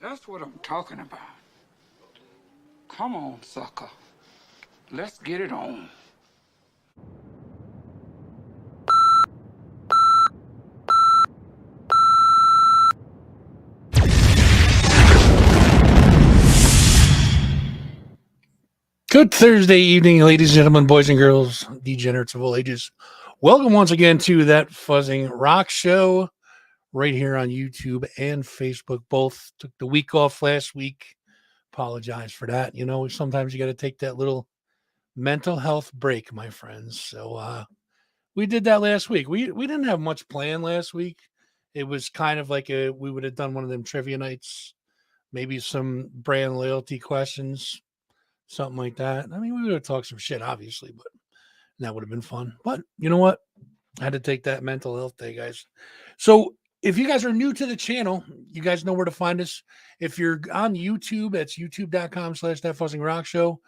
That's what I'm talking about. Come on, sucker. Let's get it on. Good Thursday evening, ladies and gentlemen, boys and girls, degenerates of all ages. Welcome once again to That Fuzzing Rock Show right here on YouTube and Facebook. Both took the week off last week. Apologize for that. You know, sometimes you got to take that little mental health break, my friends. So we did that last week. We didn't have much planned last week. It was kind of like we would have done one of them trivia nights, maybe some brand loyalty questions, something like that. I mean, we would have talked some shit, obviously, but that would have been fun. But you know what? I had to take that mental health day, guys. So if you guys are new to the channel, you guys know where to find us. If you're on YouTube, that's youtube.com/thatfuzzingrock show.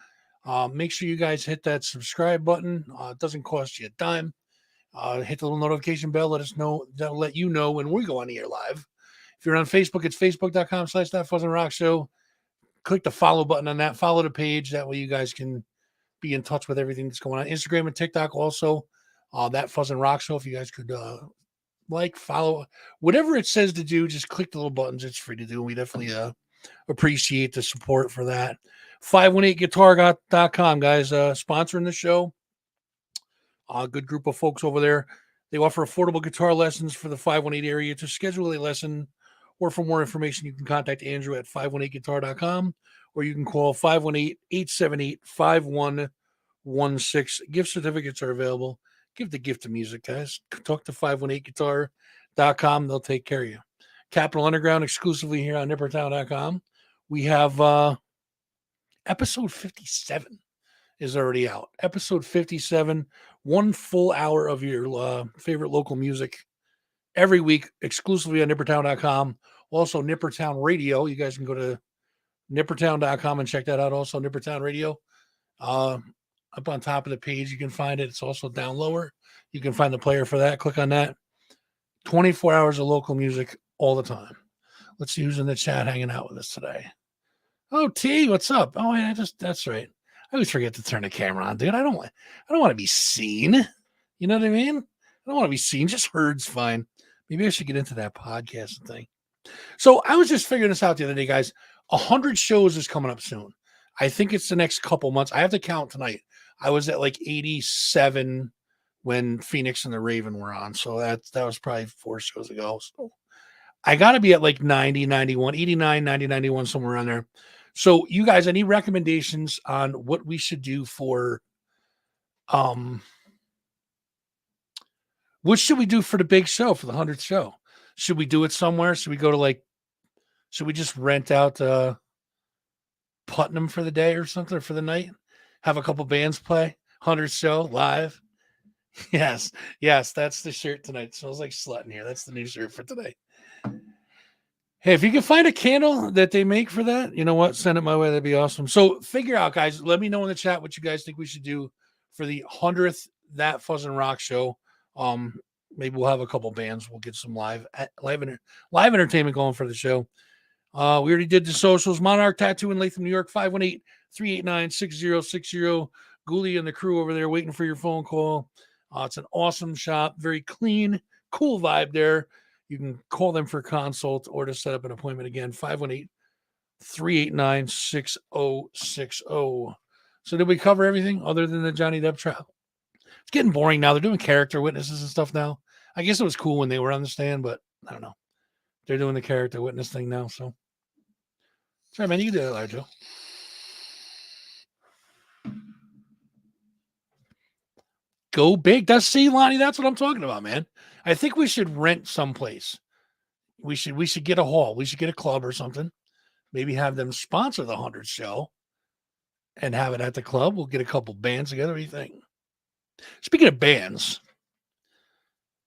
Make sure you guys hit that subscribe button. It doesn't cost you a dime. Hit the little notification bell. Let us know. That'll let you know when we go on the air live. If you're on Facebook, it's facebook.com/thatfuzzingrock show. Click the follow button on that. Follow the page. That way you guys can be in touch with everything that's going on. Instagram and TikTok also. That Fuzzing Rock Show. If you guys could follow, whatever it says to do, just click the little buttons. It's free to do. We definitely appreciate the support for that. 518guitar.com, guys, sponsoring the show. Good group of folks over there. They offer affordable guitar lessons for the 518 area. To schedule a lesson or for more information, you can contact Andrew at 518guitar.com, or you can call 518-878-5116. Gift certificates are available. Give the gift of music, guys. Talk to 518guitar.com. They'll take care of you. Capital Underground exclusively here on nippertown.com. We have episode 57 is already out. Episode 57, 1 full hour of your favorite local music every week, exclusively on nippertown.com. Also, Nippertown Radio. You guys can go to nippertown.com and check that out. Also, Nippertown Radio. Up on top of the page, you can find it. It's also down lower. You can find the player for that. Click on that. 24 hours of local music all the time. Let's see who's in the chat hanging out with us today. Oh, T, what's up? Oh, yeah, that's right. I always forget to turn the camera on, dude. I don't want to be seen. You know what I mean? I don't want to be seen. Just heard's fine. Maybe I should get into that podcast thing. So I was just figuring this out the other day, guys. 100 shows is coming up soon. I think it's the next couple months. I have to count tonight. I was at like 87 when Phoenix and the Raven were on. So that was probably 4 shows ago. So I got to be at like 90, 91, 89, 90, 91, somewhere around there. So you guys, any recommendations on what we should do for what should we do for the big show, for the 100th show? Should we do it somewhere? Should we go to should we just rent out Putnam for the day or something, or for the night? Have a couple bands play? 100th show live? Yes, that's the shirt tonight. It smells like slut in here. That's the new shirt for today. Hey, if you can find a candle that they make for that, you know what? Send it my way. That'd be awesome. So figure out, guys. Let me know in the chat what you guys think we should do for the 100th That Fuzzin' Rock Show. Maybe we'll have a couple bands. We'll get some live entertainment going for the show. We already did the socials. Monarch Tattoo in Latham, New York, 518-389-6060. Ghoulie and the crew over there waiting for your phone call. It's an awesome shop. Very clean, cool vibe there. You can call them for consult or to set up an appointment again, 518-389-6060. So did we cover everything other than the Johnny Depp trial? It's getting boring now. They're doing character witnesses and stuff now. I guess it was cool when they were on the stand, but I don't know. They're doing the character witness thing now. So, sorry, man, you can do that, Joe. Go big. Lonnie. That's what I'm talking about, man. I think we should rent someplace. We should get a hall. We should get a club or something. Maybe have them sponsor the 100th show and have it at the club. We'll get a couple bands together. What do you think? Speaking of bands,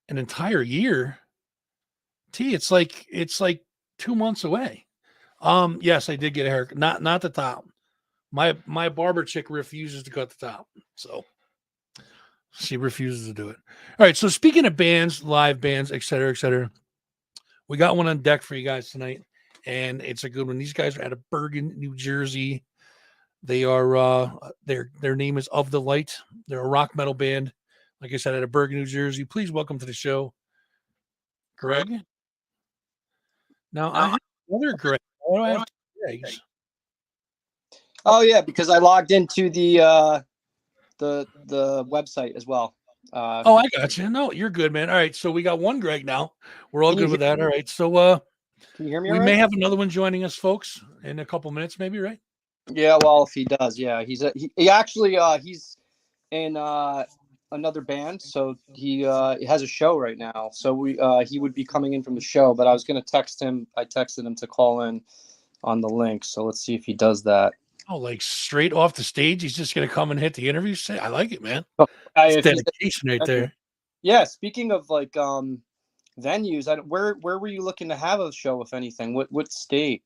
an entire year. It's like 2 months away. Yes, I did get a haircut. Not the top. My barber chick refuses to cut the top. So she refuses to do it. All right. So speaking of bands, live bands, et cetera, we got one on deck for you guys tonight. and it's a good one. These guys are out of Bergen, New Jersey. They are their name is Of the Light. They're a rock metal band, like I said, out of Bergen, New Jersey. Please welcome to the show, Greg. Now I have another Greg. Why do I have two Gregs? Oh yeah, because I logged into the website as well. Oh, I got you. No, you're good, man. All right, so we got one Greg now. We're all Can you good with hear- that. All right, so Can you hear me? we all may right? have another one joining us, folks, in a couple minutes, maybe, right? Yeah, well, if he does, yeah, he actually he's in another band, so he has a show right now. So he would be coming in from the show, but I was gonna text him. I texted him to call in on the link. So let's see if he does that. Oh, like straight off the stage, he's just gonna come and hit the interview. Say, I like it, man. If That's he's- dedication right there. Yeah, speaking of like venues, where were you looking to have a show, if anything? What state?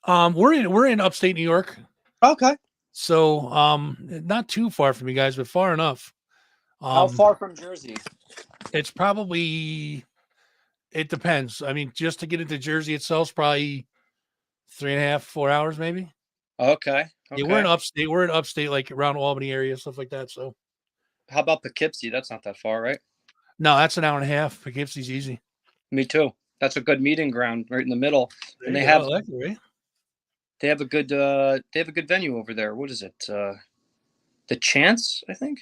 We're in upstate New York, Okay. so not too far from you guys, but far enough. How far from Jersey? It's probably, it depends. I mean, just to get into Jersey itself is probably 3.5, 4 hours, maybe. Okay. Yeah, we're in upstate. We're in upstate, like around Albany area, stuff like that. So, How about Poughkeepsie? That's not that far, right? no, that's an hour and a half. Poughkeepsie's easy. Me too. That's a good meeting ground right in the middle. There And you they go. have I like it, right? they have a good venue over there. What is it? The Chance, I think.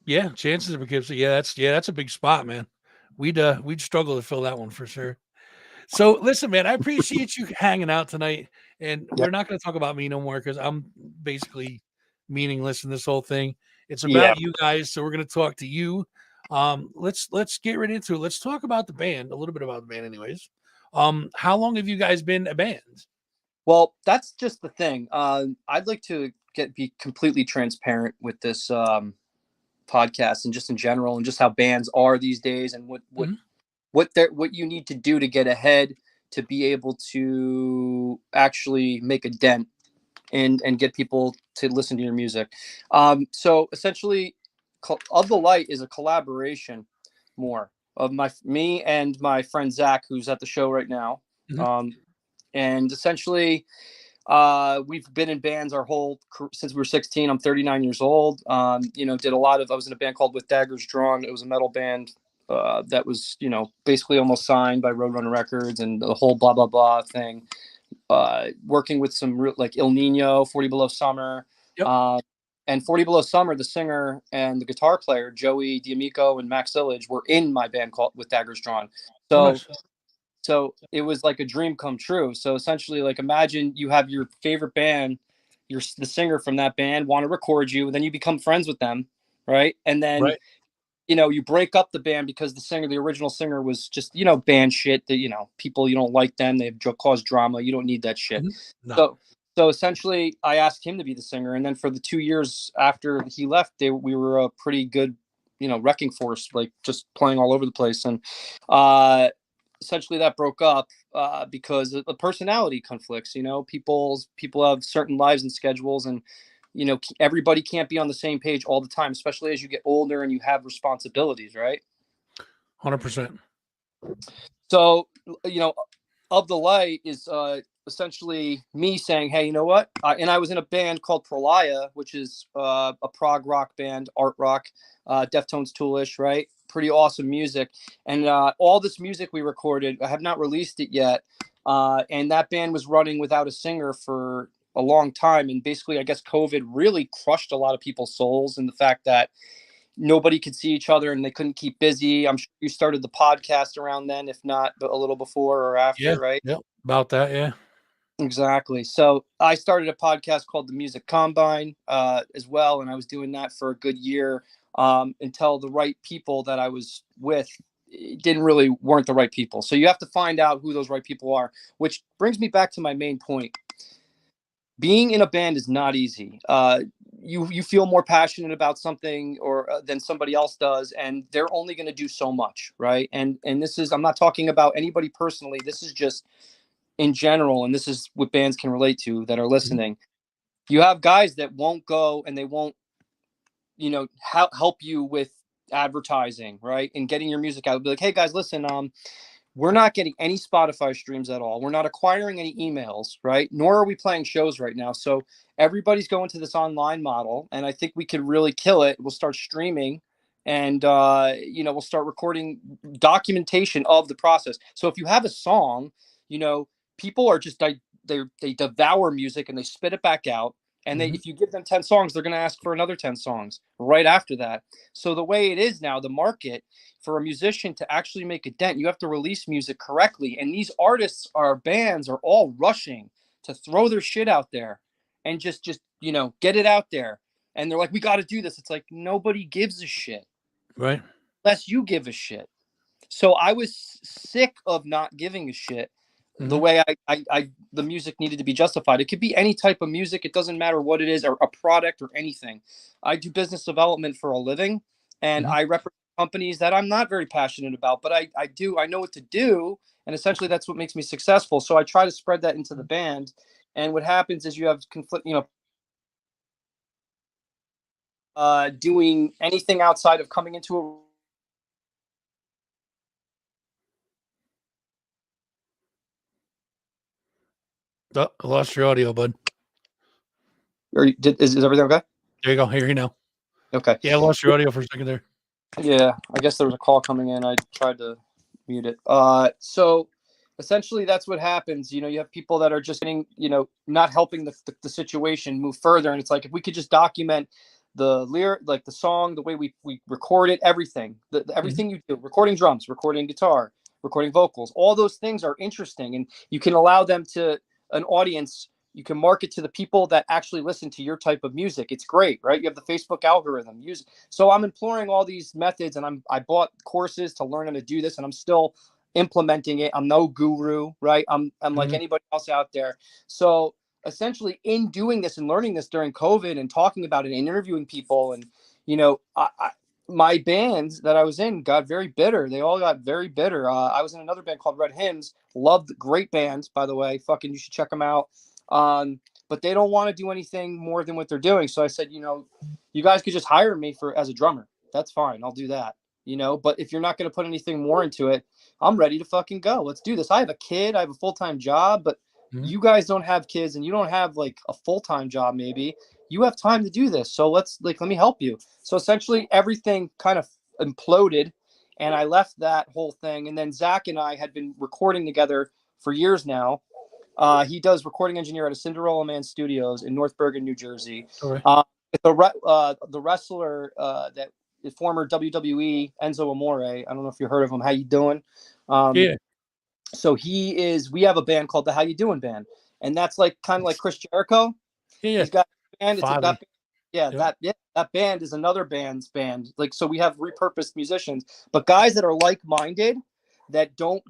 Yeah, chances of Poughkeepsie. Yeah, that's a big spot, man. We'd struggle to fill that one for sure. So listen, man, I appreciate you hanging out tonight, and we're not going to talk about me no more because I'm basically meaningless in this whole thing. It's about you guys, so we're going to talk to you. Let's get right into it. Let's talk about the band, a little bit about the band, anyways. How long have you guys been a band? Well, that's just the thing. I'd like to be completely transparent with this podcast and just in general, and just how bands are these days, and what you need to do to get ahead to be able to actually make a dent and get people to listen to your music. So essentially, Of the Light is a collaboration more of me and my friend Zach, who's at the show right now. And essentially, we've been in bands our whole since we were 16. I'm 39 years old. Did a lot of. I was in a band called With Daggers Drawn. It was a metal band that was, basically almost signed by Roadrunner Records and the whole blah blah blah thing. Working with some like Il Nino, 40 Below Summer, and 40 Below Summer, the singer and the guitar player Joey D'Amico and Max Illage were in my band called With Daggers Drawn. So it was like a dream come true. So essentially, like, imagine you have your favorite band, you're the singer from that band, want to record you, and then you become friends with them, right? And then, you break up the band because the original singer was just, band shit that, people, you don't like them, they cause drama, you don't need that shit. No. So essentially, I asked him to be the singer, and then for the 2 years after he left, we were a pretty good, wrecking force, like just playing all over the place. And essentially that broke up because of the personality conflicts. People have certain lives and schedules, and everybody can't be on the same page all the time, especially as you get older and you have responsibilities, right? 100%. So Of the Light is essentially me saying, hey, you know what? And I was in a band called Prolaya, which is a prog rock band, art rock, Deftones, Toolish, right? Pretty awesome music. And all this music we recorded, I have not released it yet. And that band was running without a singer for a long time. And basically, I guess COVID really crushed a lot of people's souls, and the fact that nobody could see each other and they couldn't keep busy. I'm sure you started the podcast around then, if not a little before or after, right? Yeah, about that, yeah. Exactly. So I started a podcast called The Music Combine as well, and I was doing that for a good year until the right people that I was with weren't the right people. So you have to find out who those right people are, which brings me back to my main point. Being in a band is not easy. You feel more passionate about something than somebody else does, and they're only going to do so much, right? And this is, I'm not talking about anybody personally. This is just in general, and this is what bands can relate to that are listening. You have guys that won't go and they won't, help you with advertising, right? And getting your music out. Be like, hey guys, listen, we're not getting any Spotify streams at all. We're not acquiring any emails, right? Nor are we playing shows right now. So everybody's going to this online model, and I think we could really kill it. We'll start streaming, and we'll start recording documentation of the process. So if you have a song, people are just they devour music and they spit it back out. And if you give them 10 songs, they're going to ask for another 10 songs right after that. So the way it is now, the market for a musician to actually make a dent, you have to release music correctly. And these artists, our bands, are all rushing to throw their shit out there and just get it out there. And they're like, we got to do this. It's like, nobody gives a shit. Right. Unless you give a shit. So I was sick of not giving a shit. The way the music needed to be justified. It could be any type of music. It doesn't matter what it is, or a product or anything. I do business development for a living, and I represent companies that I'm not very passionate about, but I know what to do. And essentially that's what makes me successful. So I try to spread that into the band. And what happens is you have conflict, doing anything outside of coming into a Oh, I lost your audio, bud. is everything okay? There you go. Here you now. Okay. Yeah, I lost your audio for a second there. Yeah, I guess there was a call coming in. I tried to mute it. So essentially that's what happens. You have people that are just getting, not helping the situation move further. And it's like, if we could just document the lyric, like the song, the way we record it, everything, everything you do, recording drums, recording guitar, recording vocals, all those things are interesting. And you can allow them to an audience. You can market to the people that actually listen to your type of music. It's great, right? You have the Facebook algorithm. So I'm employing all these methods, and I bought courses to learn how to do this, and I'm still implementing it. I'm no guru, right? I'm like anybody else out there. So essentially, in doing this and learning this during COVID and talking about it and interviewing people, and my bands that I was in got very bitter. They all got very bitter. I was in another band called Red Hymns. Loved, great bands, by the way. Fucking, you should check them out. But they don't want to do anything more than what they're doing. So I said, you guys could just hire me as a drummer. That's fine. I'll do that. But if you're not going to put anything more into it, I'm ready to fucking go. Let's do this. I have a kid. I have a full-time job, but you guys don't have kids, and you don't have like a full-time job. Maybe you have time to do this. So let me help you. So essentially everything kind of imploded, and I left that whole thing. And then Zach and I had been recording together for years now. He does recording engineer at a Cinderella Man Studios in North Bergen, New Jersey. Okay. The wrestler that is former WWE, Enzo Amore. I don't know if you heard of him. How you doing? Yeah. So we have a band called the How You Doing Band, and that's like kind of like Chris Jericho. Yeah. He's got a band. Yep. That band is another band's band. Like, so we have repurposed musicians, but guys that are like-minded, that don't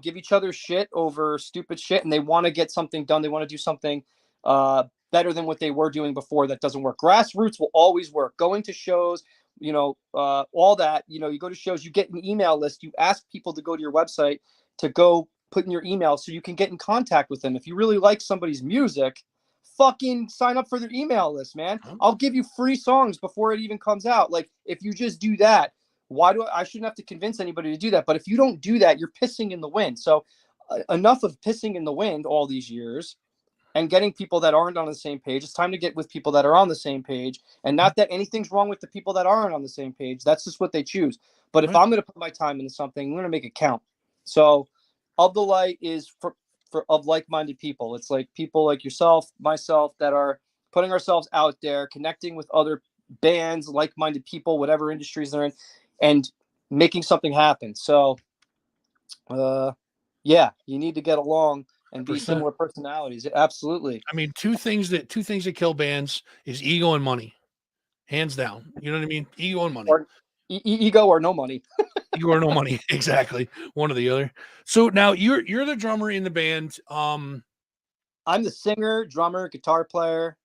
give each other shit over stupid shit, and they want to get something done. They want to do something better than what they were doing before. That doesn't work. Grassroots will always work. Going to shows, all that, you go to shows, you get an email list, you ask people to go to your website to go put in your email so you can get in contact with them. If you really like somebody's music, fucking sign up for their email list, man. I'll give you free songs before it even comes out. Like, if you just do that, I shouldn't have to convince anybody to do that. But if you don't do that, you're pissing in the wind. So enough of pissing in the wind all these years and getting people that aren't on the same page. It's time to get with people that are on the same page, and not that anything's wrong with the people that aren't on the same page. That's just what they choose. But if I'm going to put my time into something, I'm going to make it count. So Of the Light is for of like-minded people. It's like people like yourself, myself, that are putting ourselves out there, connecting with other bands, like-minded people, whatever industries they're in, and making something happen. So, you need to get along and be 100%. similar personalities. Absolutely. I mean, two things that kill bands is ego and money, hands down. You know what I mean? Ego and money. Or ego or no money. Ego or no money, exactly. One or the other. So now you're the drummer in the band. I'm the singer, drummer, guitar player.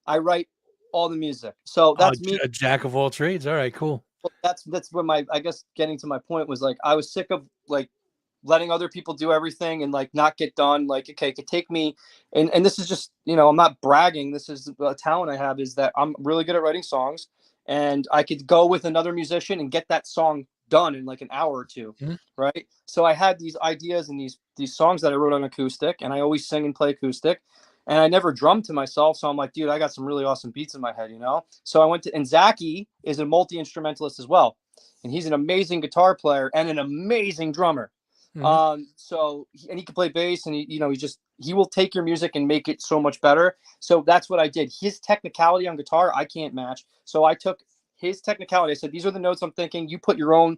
I write all the music. So that's me. A jack of all trades. All right, cool. That's when I guess getting to my point was, like, I was sick of like letting other people do everything and like not get done. Like, okay, it could take me, and this is just, I'm not bragging. This is a talent I have, is that I'm really good at writing songs, and I could go with another musician and get that song done in like an hour or two, Mhm. right? So I had these ideas and these songs that I wrote on acoustic, and I always sing and play acoustic, and I never drummed to myself. So I'm like, dude, I got some really awesome beats in my head, you know? So I went to, and Zachy is a multi-instrumentalist as well, and he's an amazing guitar player and an amazing drummer. Mhm. And he can play bass, and he will take your music and make it so much better. So that's what I did. His technicality on guitar, I can't match. So I took his technicality. I said, these are the notes I'm thinking. You put your own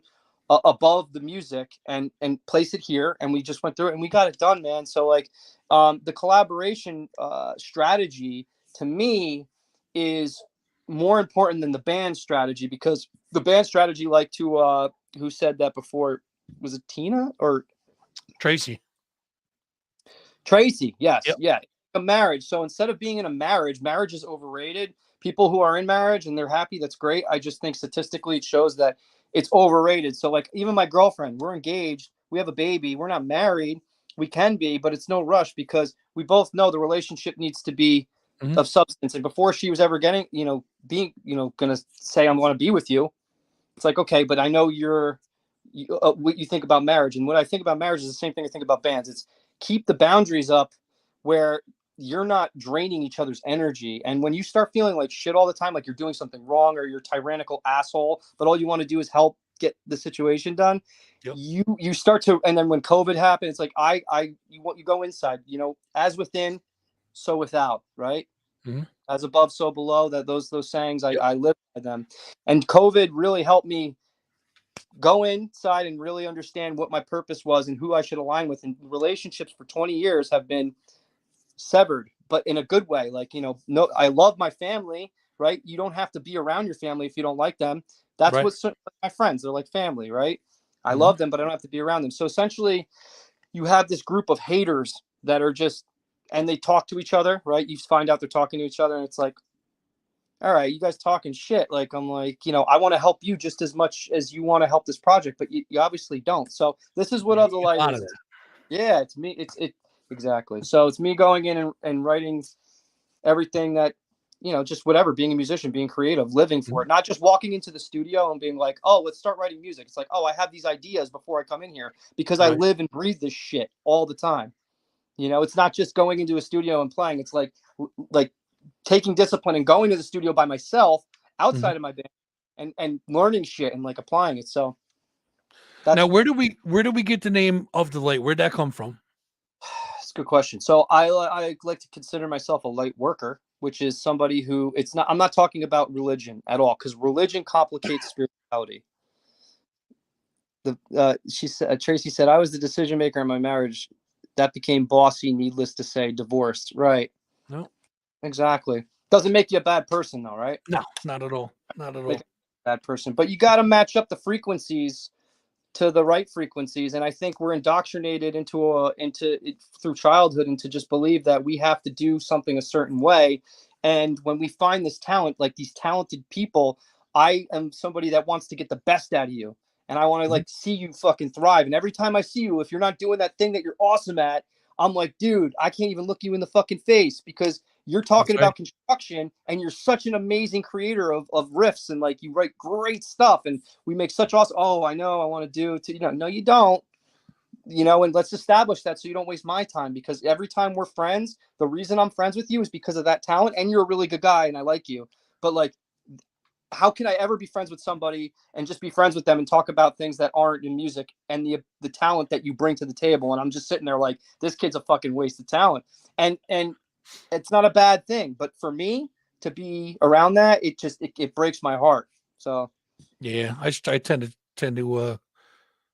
above the music and place it here. And we just went through it and we got it done, man. So like, the collaboration strategy to me is more important than the band strategy, because the band strategy, like to who said that before? Was it Tina or Tracy. Tracy? Yes, Yep. yeah. A marriage. So instead of being in a marriage is overrated. People who are in marriage and they're happy, that's great. I just think statistically it shows that it's overrated. So like even my girlfriend, we're engaged, we have a baby, we're not married. We can be, but it's no rush because we both know the relationship needs to be Mhm. of substance. And before she was ever getting, being, gonna say I'm going to be with you, it's like, okay, but I know what you think about marriage. And what I think about marriage is the same thing I think about bands. It's keep the boundaries up where you're not draining each other's energy. And when you start feeling like shit all the time, like you're doing something wrong or you're a tyrannical asshole, but all you want to do is help get the situation done, Yep. you start to. And then when COVID happened, it's like you go inside, as within, so without, right? Mhm. As above, so below. That those sayings, Yep. I live by them. And COVID really helped me go inside and really understand what my purpose was and who I should align with. And relationships for 20 years have been severed, but in a good way. Like, no, I love my family, right? You don't have to be around your family if you don't like them. That's Right. what my friends, they're like family, right? I Mhm. love them, but I don't have to be around them. So essentially, you have this group of haters that are just, and they talk to each other, right? You find out they're talking to each other, and it's like, all right, you guys talking shit. Like, I'm like, I want to help you just as much as you want to help this project, but you obviously don't. So this is what Yeah, Of you the get a Light lot of is. that. Yeah, it's me. Exactly. So it's me going in and writing everything that, just whatever, being a musician, being creative, living for Mhm. it, not just walking into the studio and being like, oh, let's start writing music. It's like, oh, I have these ideas before I come in here because I Right. live and breathe this shit all the time. It's not just going into a studio and playing. It's like taking discipline and going to the studio by myself Mhm. outside of my band and learning shit and like applying it. So Now, that's where do we get the name Of the Light? Where'd that come from? That's a good question. So I like to consider myself a light worker, which is somebody who, I'm not talking about religion at all, because religion complicates spirituality. She said, Tracy said, I was the decision maker in my marriage. That became bossy, needless to say, divorced. Right. No, Exactly. Doesn't make you a bad person though, right? no, not at all. Not at Make all. a bad person. But you got to match up the frequencies to the right frequencies. And I think we're indoctrinated into it through childhood, and to just believe that we have to do something a certain way. And when we find this talent, like these talented people, I am somebody that wants to get the best out of you. And I want to Mhm. like see you fucking thrive. And every time I see you, if you're not doing that thing that you're awesome at, I'm like, dude, I can't even look you in the fucking face because you're That's talking right. about construction and you're such an amazing creator of riffs, and like you write great stuff and we make such awesome. Oh, I know, I want to do to, no, you don't, and let's establish that so you don't waste my time, because every time we're friends, the reason I'm friends with you is because of that talent, and you're a really good guy and I like you. But like, how can I ever be friends with somebody and just be friends with them and talk about things that aren't in music and the talent that you bring to the table? And I'm just sitting there like, this kid's a fucking waste of talent. And it's not a bad thing, but for me to be around that, it breaks my heart. So Yeah, I tend to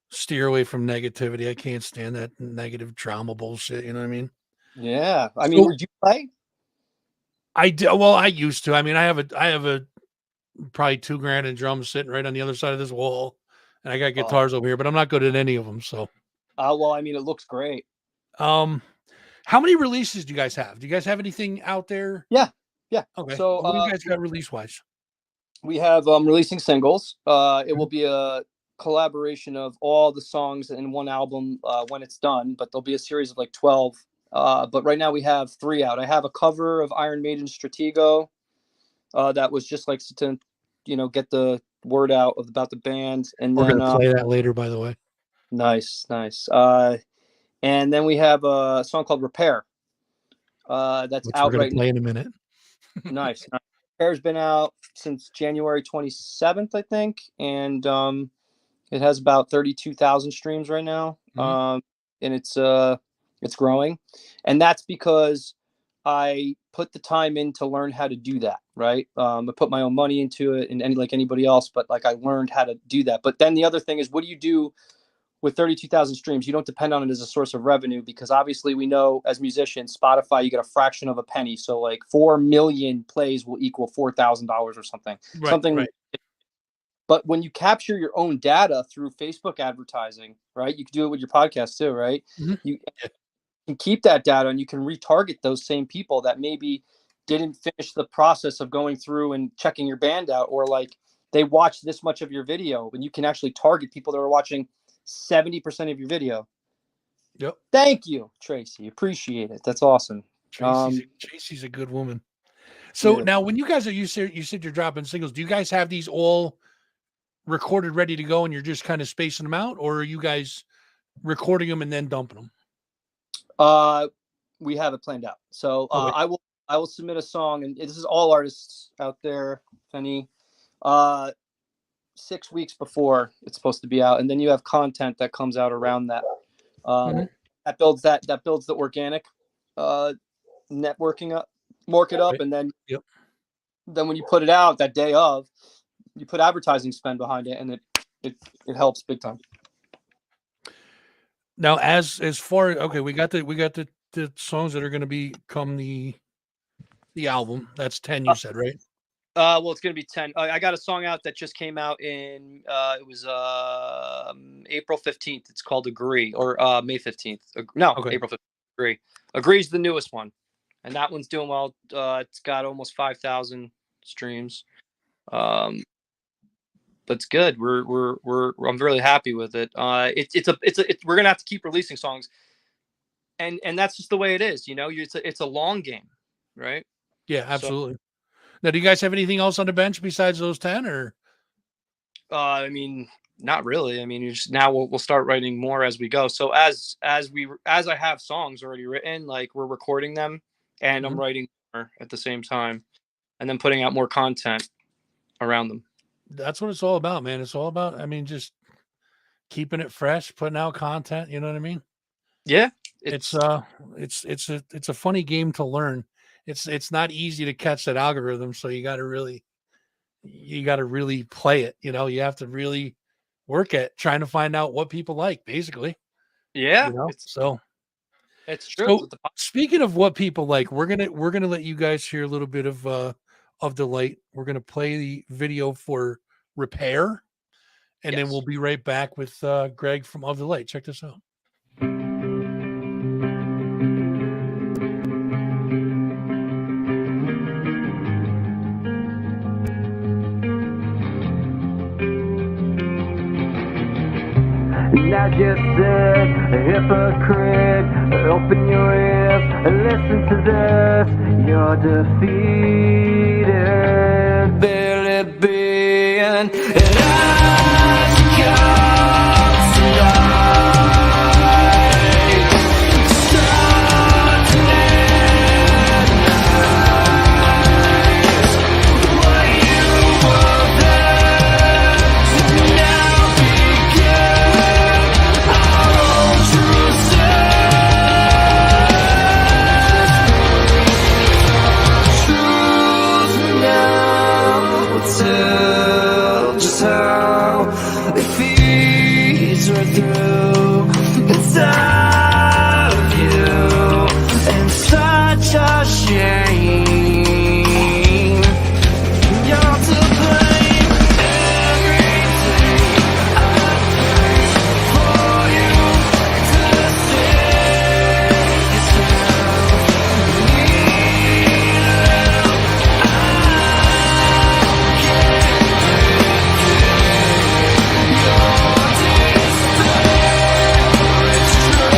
steer away from negativity. I can't stand that negative drama bullshit. You know what I mean? yeah, I mean, So would you play? I do. Well, I used to. I mean, I have a probably 2 grand in drums sitting right on the other side of this wall, and I got Oh, guitars over here, but I'm not good at any of them. So, well, I mean, it looks great. um, how many releases do you guys have? Do you guys have anything out there? Yeah, yeah. Okay, So what do you guys got release wise? we have releasing singles. It will Mhm. be a collaboration of all the songs in one album when it's done, but there'll be a series of like 12. But right now we have 3 out. I have a cover of Iron Maiden's Stratego that was just like get the word out about the band. And We're then gonna play that later, by the way. nice. And then we have a song called Repair. That's Which out we're gonna right play in a minute. Nice. Repair's been out since January 27th, I think, and it has about 32,000 streams right now. And it's growing, and that's because I put the time in to learn how to do that. Right. I put my own money into it, and like anybody else, but like I learned how to do that. But then the other thing is, what do you do with 32,000 streams? You don't depend on it as a source of revenue, because obviously we know as musicians, Spotify, you get a fraction of a penny. So like 4 million plays will equal $4,000 or something. Right. But when you capture your own data through Facebook advertising, right? You can do it with your podcast too, right? You can keep that data, and you can retarget those same people that maybe didn't finish the process of going through and checking your band out, or like they watched this much of your video, and you can actually target people that are watching 70% of your video. Yep. Thank you, Tracy. Appreciate it. That's awesome. Tracy's a good woman. So now, when you guys you said you're dropping singles, do you guys have these all recorded, ready to go, and you're just kind of spacing them out, or are you guys recording them and then dumping them? We have it planned out. So Okay. I will submit a song, and this is all artists out there, Penny. 6 weeks before it's supposed to be out, and then you have content that comes out around that. That builds the organic networking up, market up, and then then when you put it out that day of, you put advertising spend behind it, and it helps big time. Now, as far we got the songs that are going to become the album. That's 10, you said, right? Well, it's going to be 10. I got a song out that just came out in, it was April 15th. It's called Agree, or May 15th. April 15th. Agree. Agree's the newest one, and that one's doing well. It's got almost 5,000 streams. But it's good. I'm really happy with it. We're going to have to keep releasing songs, and that's just the way it is. It's a long game, right? Yeah, absolutely. Now, do you guys have anything else on the bench besides those 10, or? I mean, not really. I mean, now we'll start writing more as we go. So as I have songs already written, like we're recording them, and I'm writing more at the same time, and then putting out more content around them. That's what it's all about, man. It's all about, I mean, just keeping it fresh, putting out content. You know what I mean? Yeah. It's a funny game to learn. It's not easy to catch that algorithm, so you got to really play it. You have to really work at trying to find out what people like, basically. Yeah. It's true. So, speaking of what people like, we're gonna let you guys hear a little bit of Delight. We're gonna play the video for Repair, and then we'll be right back with Greg from Of Delight. Check this out. Now just sit, a hypocrite, open your ears and listen to this. You're defeated, barely being, and as you come tonight, start to analyze what you were there to now begin. Just how it feeds right through inside of you, and such a shame. You're to blame. Everything I pray for you to save yourself. It's true.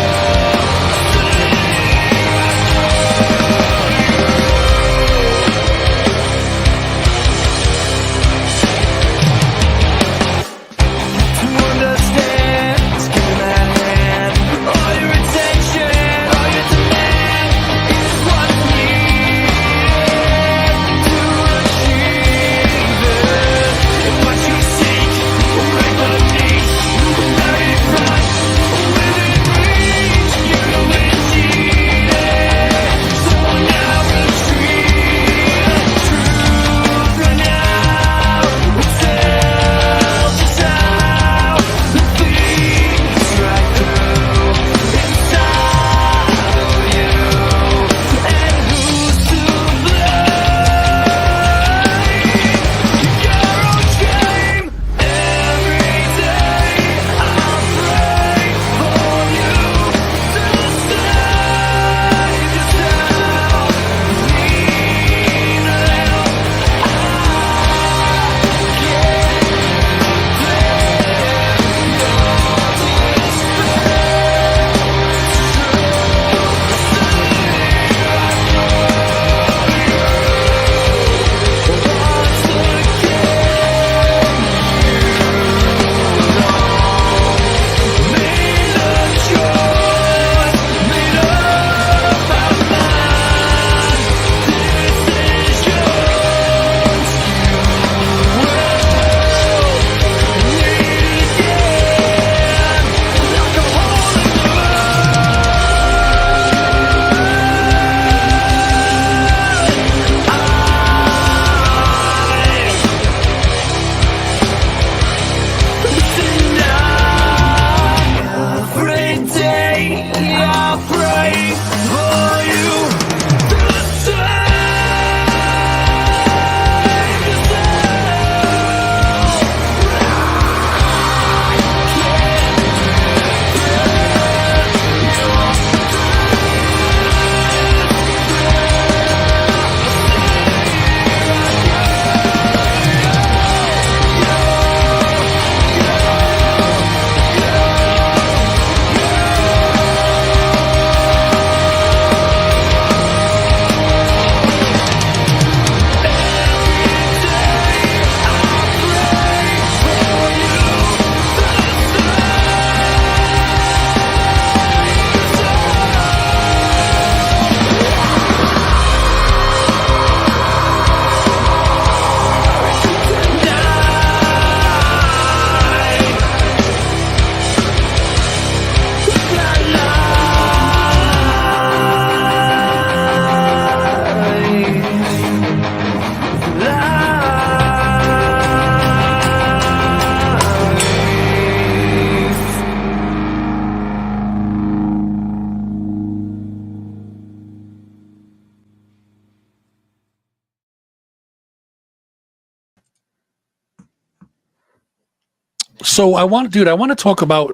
So I want to talk about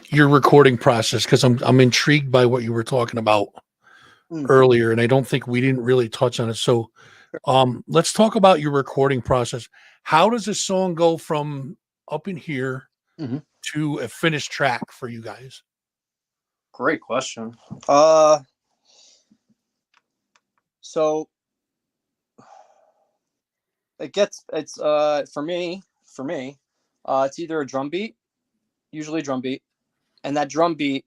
your recording process because I'm intrigued by what you were talking about Mm. earlier, and I don't think we didn't really touch on it. So let's talk about your recording process. How does a song go from up in here Mhm. to a finished track for you guys? Great question. So it's for me, it's either a drum beat, usually a drum beat, and that drum beat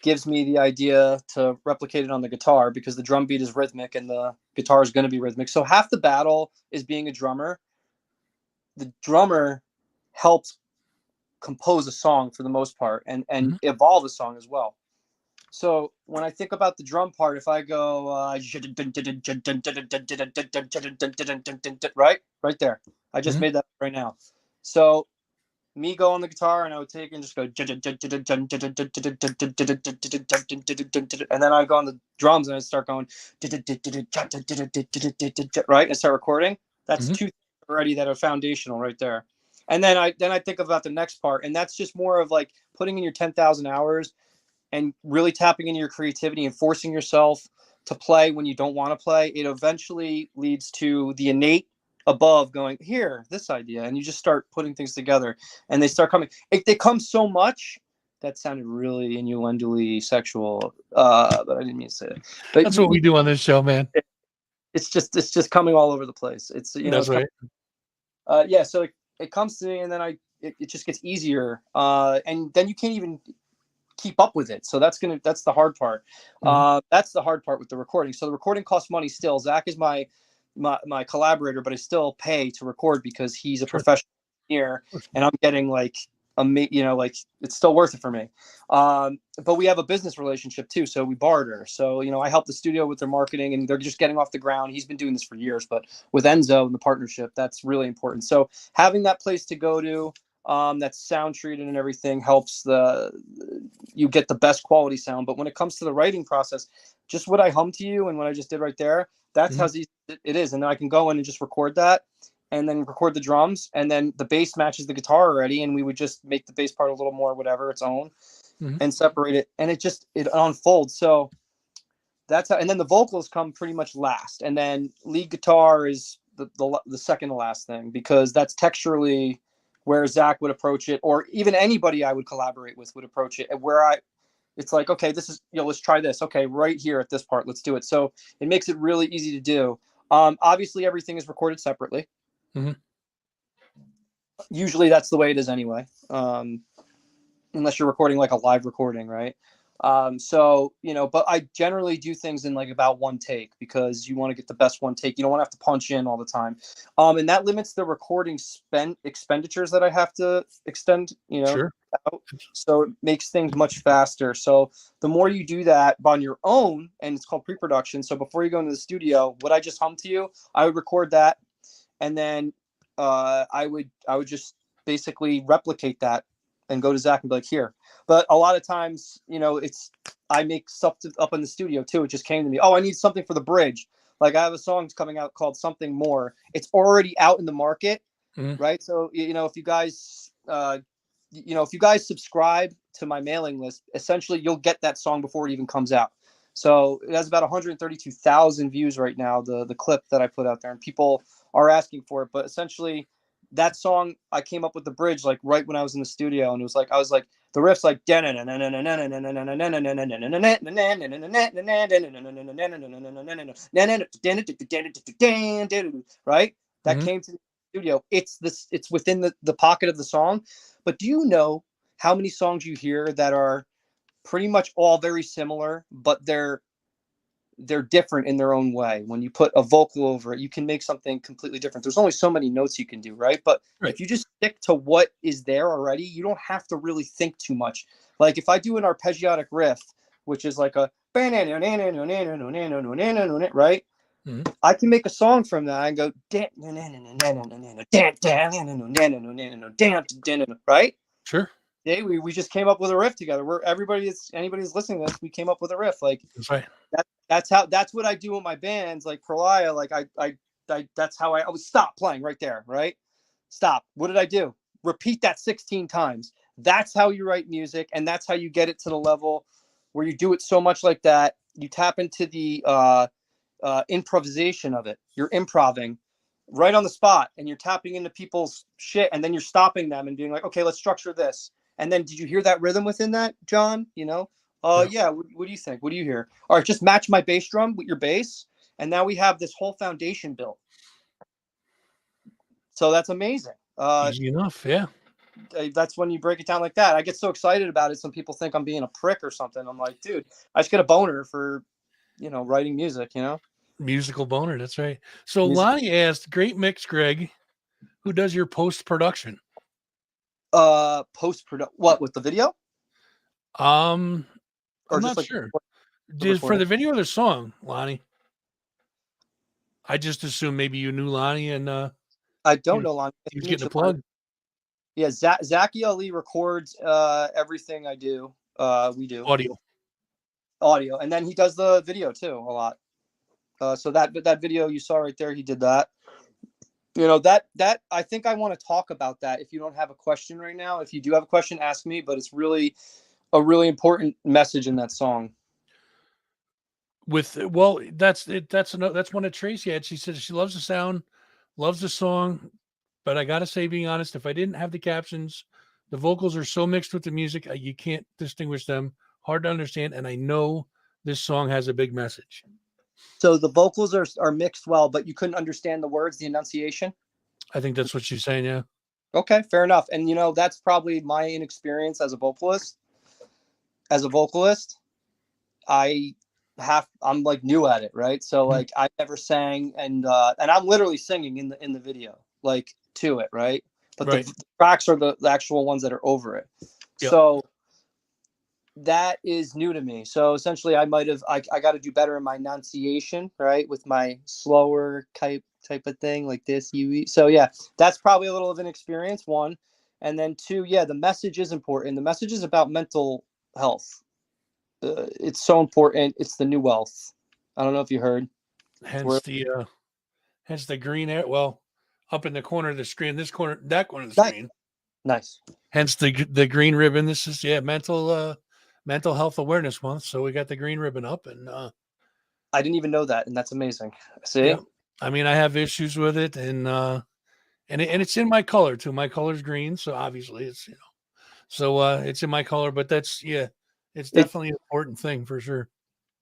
gives me the idea to replicate it on the guitar because the drum beat is rhythmic and the guitar is going to be rhythmic. So half the battle is being a drummer. The drummer helps compose a song for the most part and Mhm. evolve a song as well. So when I think about the drum part, if I go right there, I just Mhm. made that right now. So me go on the guitar and I would take and just go, and then I go on the drums and I start going, right, and start recording. That's Mhm. two already that are foundational right there. And then I think about the next part, and that's just more of like putting in your 10,000 hours and really tapping into your creativity and forcing yourself to play when you don't want to play. It eventually leads to the innate above going here, this idea, and you just start putting things together, and they start coming. They come so much. That sounded really innuendoly sexual, but I didn't mean to say it. But That's what we do on this show, man. it's just coming all over the place. It's That's right. yeah. So it comes to me, and then it just gets easier, and then you can't even keep up with it. So that's the hard part. Mhm. That's the hard part with the recording. So the recording costs money still. Zach is my collaborator, but I still pay to record because he's a Sure. professional engineer, and I'm getting like like it's still worth it for me. But we have a business relationship too, so we barter. So I help the studio with their marketing, and they're just getting off the ground. He's been doing this for years, but with Enzo and the partnership, that's really important. So having that place to go to that's sound treated and everything helps you get the best quality sound. But when it comes to the writing process, just what I hum to you and what I just did right there, that's how Mhm. easy it is. And then I can go in and just record that and then record the drums, and then the bass matches the guitar already, and we would just make the bass part a little more whatever its own Mhm. and separate it, and it unfolds. So that's how, and then the vocals come pretty much last, and then lead guitar is the second to last thing because that's texturally where Zach would approach it, or even anybody I would collaborate with would approach it, and it's like, okay, this is, let's try this. Okay, right here at this part, let's do it. So it makes it really easy to do. Obviously, everything is recorded separately. Mhm. Usually, that's the way it is anyway. Unless you're recording like a live recording, right? So but I generally do things in like about one take because you want to get the best one take. You don't want to have to punch in all the time, and that limits the recording expenditures that I have to extend. Sure. Out. So it makes things much faster. So the more you do that on your own, and it's called pre-production. So before you go into the studio, what I just hummed to you, I would record that, and then I would just basically replicate that and go to Zach and be like, here. But a lot of times, I make stuff up in the studio too. It just came to me. Oh, I need something for the bridge. Like I have a song coming out called Something More. It's already out in the market, Mhm. right? So if you guys subscribe to my mailing list, essentially you'll get that song before it even comes out. So it has about 132,000 views right now, the clip that I put out there, and people are asking for it. But essentially, that song I came up with the bridge like right when I was in the studio, and I was like the riff's like right. That Mhm. came to the studio. It's within the pocket of the song. But do you know how many songs you hear that are pretty much all very similar, but they're different in their own way? When you put a vocal over it, you can make something completely different. There's only so many notes you can do, right? But Right. if you just stick to what is there already, you don't have to really think too much. Like if I do an arpeggiatic riff, which is like a right, Mhm. I can make a song from that and go right. Sure. Today we just came up with a riff together. We're anybody's listening to this, we came up with a riff. Like That's right. that's what I do with my bands, like Perlia. Like I that's how I would stop playing right there, right? Stop. What did I do? repeat that 16 times. That's how you write music, and that's how you get it to the level where you do it so much like that. You tap into the improvisation of it. You're improving right on the spot, and you're tapping into people's shit, and then you're stopping them and being like, okay, let's structure this. And then did you hear that rhythm within that, John? You know, yeah. What do you think? What do you hear? All right, just match my bass drum with your bass, and now we have this whole foundation built. So that's amazing. Easy enough, yeah. That's when you break it down like that. I get so excited about it. Some people think I'm being a prick or something. I'm like, dude, I just get a boner for, writing music, Musical boner, that's right. So Lonnie asked, great mix, Greg. Who does your post-production? What, with the video? I'm Or not just like sure. the For the video or the song, Lonnie? I just assumed maybe you knew Lonnie and I don't know Lonnie. he was getting a plug. Yeah, Zachy Ali records everything I do. We do audio, and then he does the video too a lot. So that video you saw right there, he did that. That I think I want to talk about that. If you don't have a question right now, if you do have a question, ask me. But it's really a really important message in that song. That's it. That's one of Tracy had. She said she loves the sound, loves the song, but I gotta say, being honest, if I didn't have the captions, the vocals are so mixed with the music, you can't distinguish them. Hard to understand, and I know this song has a big message. So the vocals are mixed well, but you couldn't understand the words, the enunciation? I think that's what she's saying, yeah. Okay, fair enough. And, that's probably my inexperience as a vocalist. As a vocalist, I'm like new at it, right? So like I never sang, and I'm literally singing in the video, like to it, right? But the tracks are the actual ones that are over it. Yep. So that is new to me. So essentially I got to do better in my enunciation, right? With my slower type of thing like this. So yeah, that's probably a little of an experience, one. And then two, yeah, the message is important. The message is about mental health. It's so important. It's the new wealth. I don't know if you heard. Hence the green air. Well, up in the corner of the screen, that corner of the screen. Nice. Hence the green ribbon. This is mental health awareness month. So we got the green ribbon up, and I didn't even know that, and that's amazing. See, yeah. I mean, I have issues with it, and it's in my color too. My color's green, so obviously it's so it's in my color. But that's it's definitely an important thing for sure.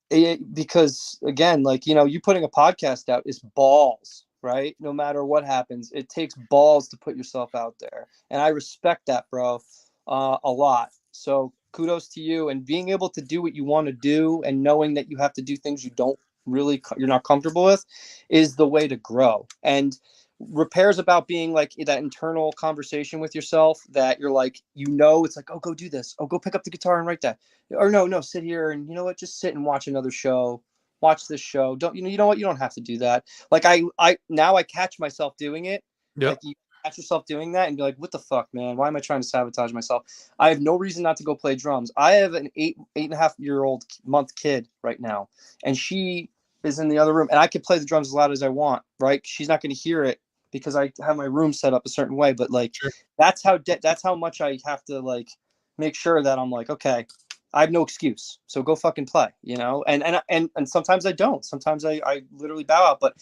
Because again, like you putting a podcast out is balls, right? No matter what happens, it takes balls to put yourself out there, and I respect that, bro, a lot. So kudos to you, and being able to do what you want to do and knowing that you have to do things you're not comfortable with is the way to grow. And Repair's about being like that internal conversation with yourself that you're like, it's like, oh, go do this. Oh, go pick up the guitar and write that. Or no, sit here and you know what, just sit and watch another show. Watch this show. Don't you know what? You don't have to do that. Like I now I catch myself doing it. Yeah. Like you catch yourself doing that and be like, what the fuck, man? Why am I trying to sabotage myself? I have no reason not to go play drums. I have an 8.5 month kid right now, and she is in the other room, and I could play the drums as loud as I want, right? She's not going to hear it because I have my room set up a certain way, but like, sure. That's how much I have to like make sure that I'm like, okay, I have no excuse. So go fucking play, and sometimes I don't, sometimes I literally bow out, but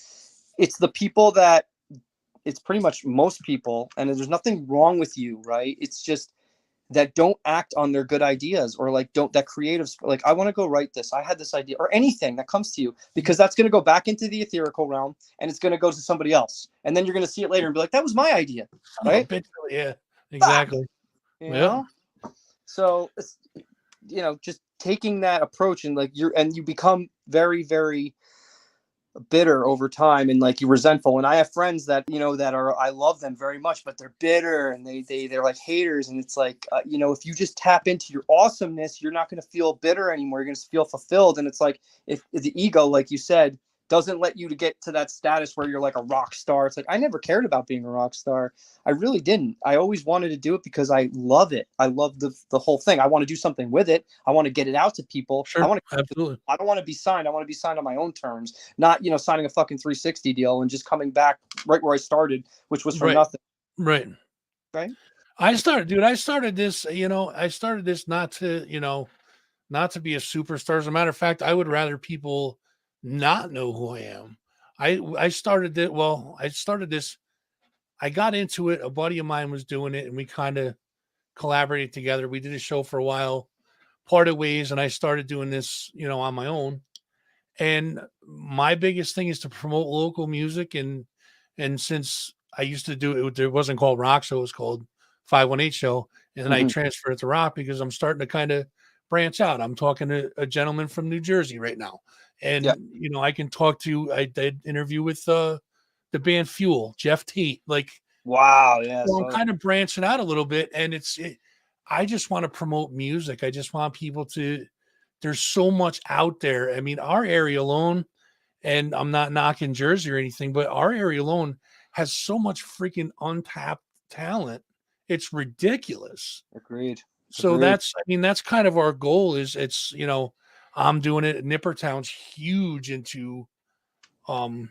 it's the people that it's pretty much most people, and there's nothing wrong with you, right? It's just that don't act on their good ideas, or like that creative, like I want to go write this, I had this idea, or anything that comes to you, because that's going to go back into the etherical realm and it's going to go to somebody else, and then you're going to see it later and be like, that was my idea, right? Yeah, exactly. You know? So just taking that approach, and like you become very, very bitter over time, and like you're resentful. And I have friends that that are, I love them very much, but they're bitter, and they're like haters, and it's like if you just tap into your awesomeness, you're not going to feel bitter anymore, you're going to feel fulfilled. And it's like, if the ego, like you said, doesn't let you to get to that status where you're like a rock star, it's like, I never cared about being a rock star. I really didn't. I always wanted to do it because I love it. I love the whole thing. I want to do something with it. I want to get it out to people. Sure, absolutely. I don't want to be signed. I want to be signed on my own terms, not signing a fucking 360 deal and just coming back right where I started, which was from nothing. Right. I started this, I started this not to, not to be a superstar. As a matter of fact, I would rather people not know who I am. I started it. Well, I started this. I got into it. A buddy of mine was doing it, and we kind of collaborated together. We did a show for a while, parted ways, and I started doing this, on my own. And my biggest thing is to promote local music, and since I used to do it, it wasn't called Rock Show, it was called 518 Show, and then I Mhm. transferred it to Rock because I'm starting to kind of branch out. I'm talking to a gentleman from New Jersey right now, Yeah. and I can talk to. I did interview with the band Fuel, Jeff Tate, like. Wow. Yeah. So I'm So kind of branching out a little bit, and I just want to promote music. I just want people to. There's so much out there. I mean, our area alone, and I'm not knocking Jersey or anything, but our area alone has so much freaking untapped talent. It's ridiculous. agreed. So Agreed. that's kind of our goal. I'm doing it. Nippertown's huge into um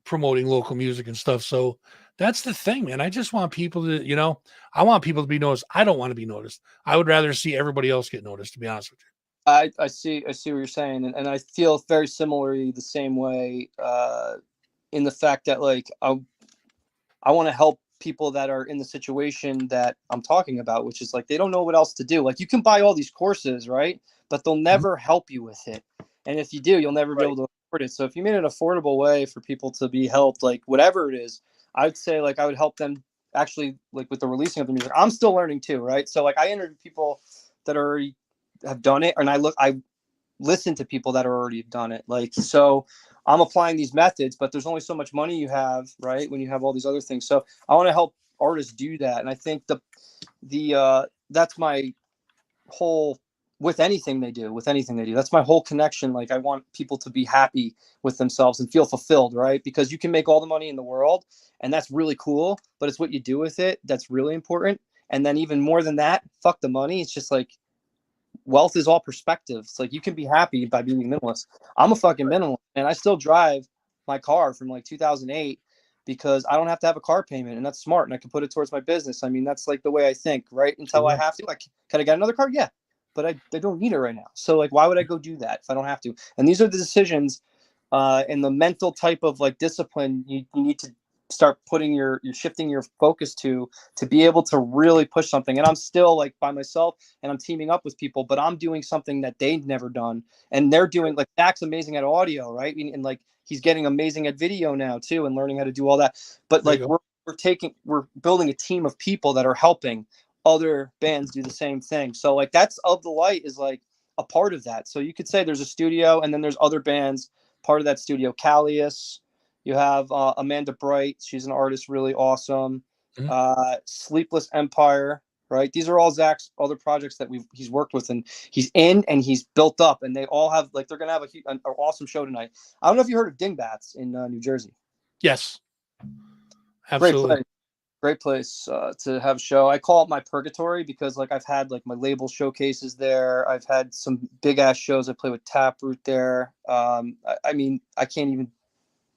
promoting local music and stuff. So that's the thing, man. I just want people to, I want people to be noticed. I don't want to be noticed. I would rather see everybody else get noticed, to be honest with you. I see what you're saying, and I feel very similarly the same way in the fact that like I want to help people that are in the situation that I'm talking about, which is like they don't know what else to do. Like you can buy all these courses, right? But they'll never help you with it. And if you do, you'll never be Right. able to afford it. So if you made an affordable way for people to be helped, like whatever it is, I'd say like I would help them actually like with the releasing of the music. I'm still learning too, right? So like I interview people that already have done it, and I listen to people that are already done it. Like, so I'm applying these methods, but there's only so much money you have, right? When you have all these other things. So I want to help artists do that. And I think that's my whole, with anything they do, that's my whole connection. Like I want people to be happy with themselves and feel fulfilled, right? Because you can make all the money in the world and that's really cool, but it's what you do with it that's really important. And then even more than that, fuck the money. It's just like, wealth is all perspective. It's like you can be happy by being minimalist. I'm a fucking minimalist, and I still drive my car from like 2008 because I don't have to have a car payment, and that's smart, and I can put it towards my business. I mean, that's like the way I think, right? Until I Sure. have to, like, can I get another car? Yeah, but I don't need it right now. So like, why would I go do that if I don't have to? And these are the decisions and the mental type of like discipline you need to start putting you're shifting your focus to be able to really push something. And I'm still like by myself and I'm teaming up with people, but I'm doing something that they've never done. And they're doing like Zach's amazing at audio, right? And like he's getting amazing at video now too and learning how to do all that. But There you like go. we're building a team of people that are helping other bands do the same thing. So like that's Of the Light is like a part of that. So you could say there's a studio and then there's other bands part of that studio. Callius, you have Amanda Bright. She's an artist, really awesome. Mhm. Sleepless Empire, right? These are all Zach's other projects that he's worked with, and he's in and he's built up, and they all have like they're gonna have an awesome show tonight. I don't know if you heard of Dingbats in New Jersey. Yes, Great absolutely. place. Great place to have a show. I call it my purgatory because like I've had like my label showcases there. I've had some big ass shows. I play with Taproot there. I mean, I can't even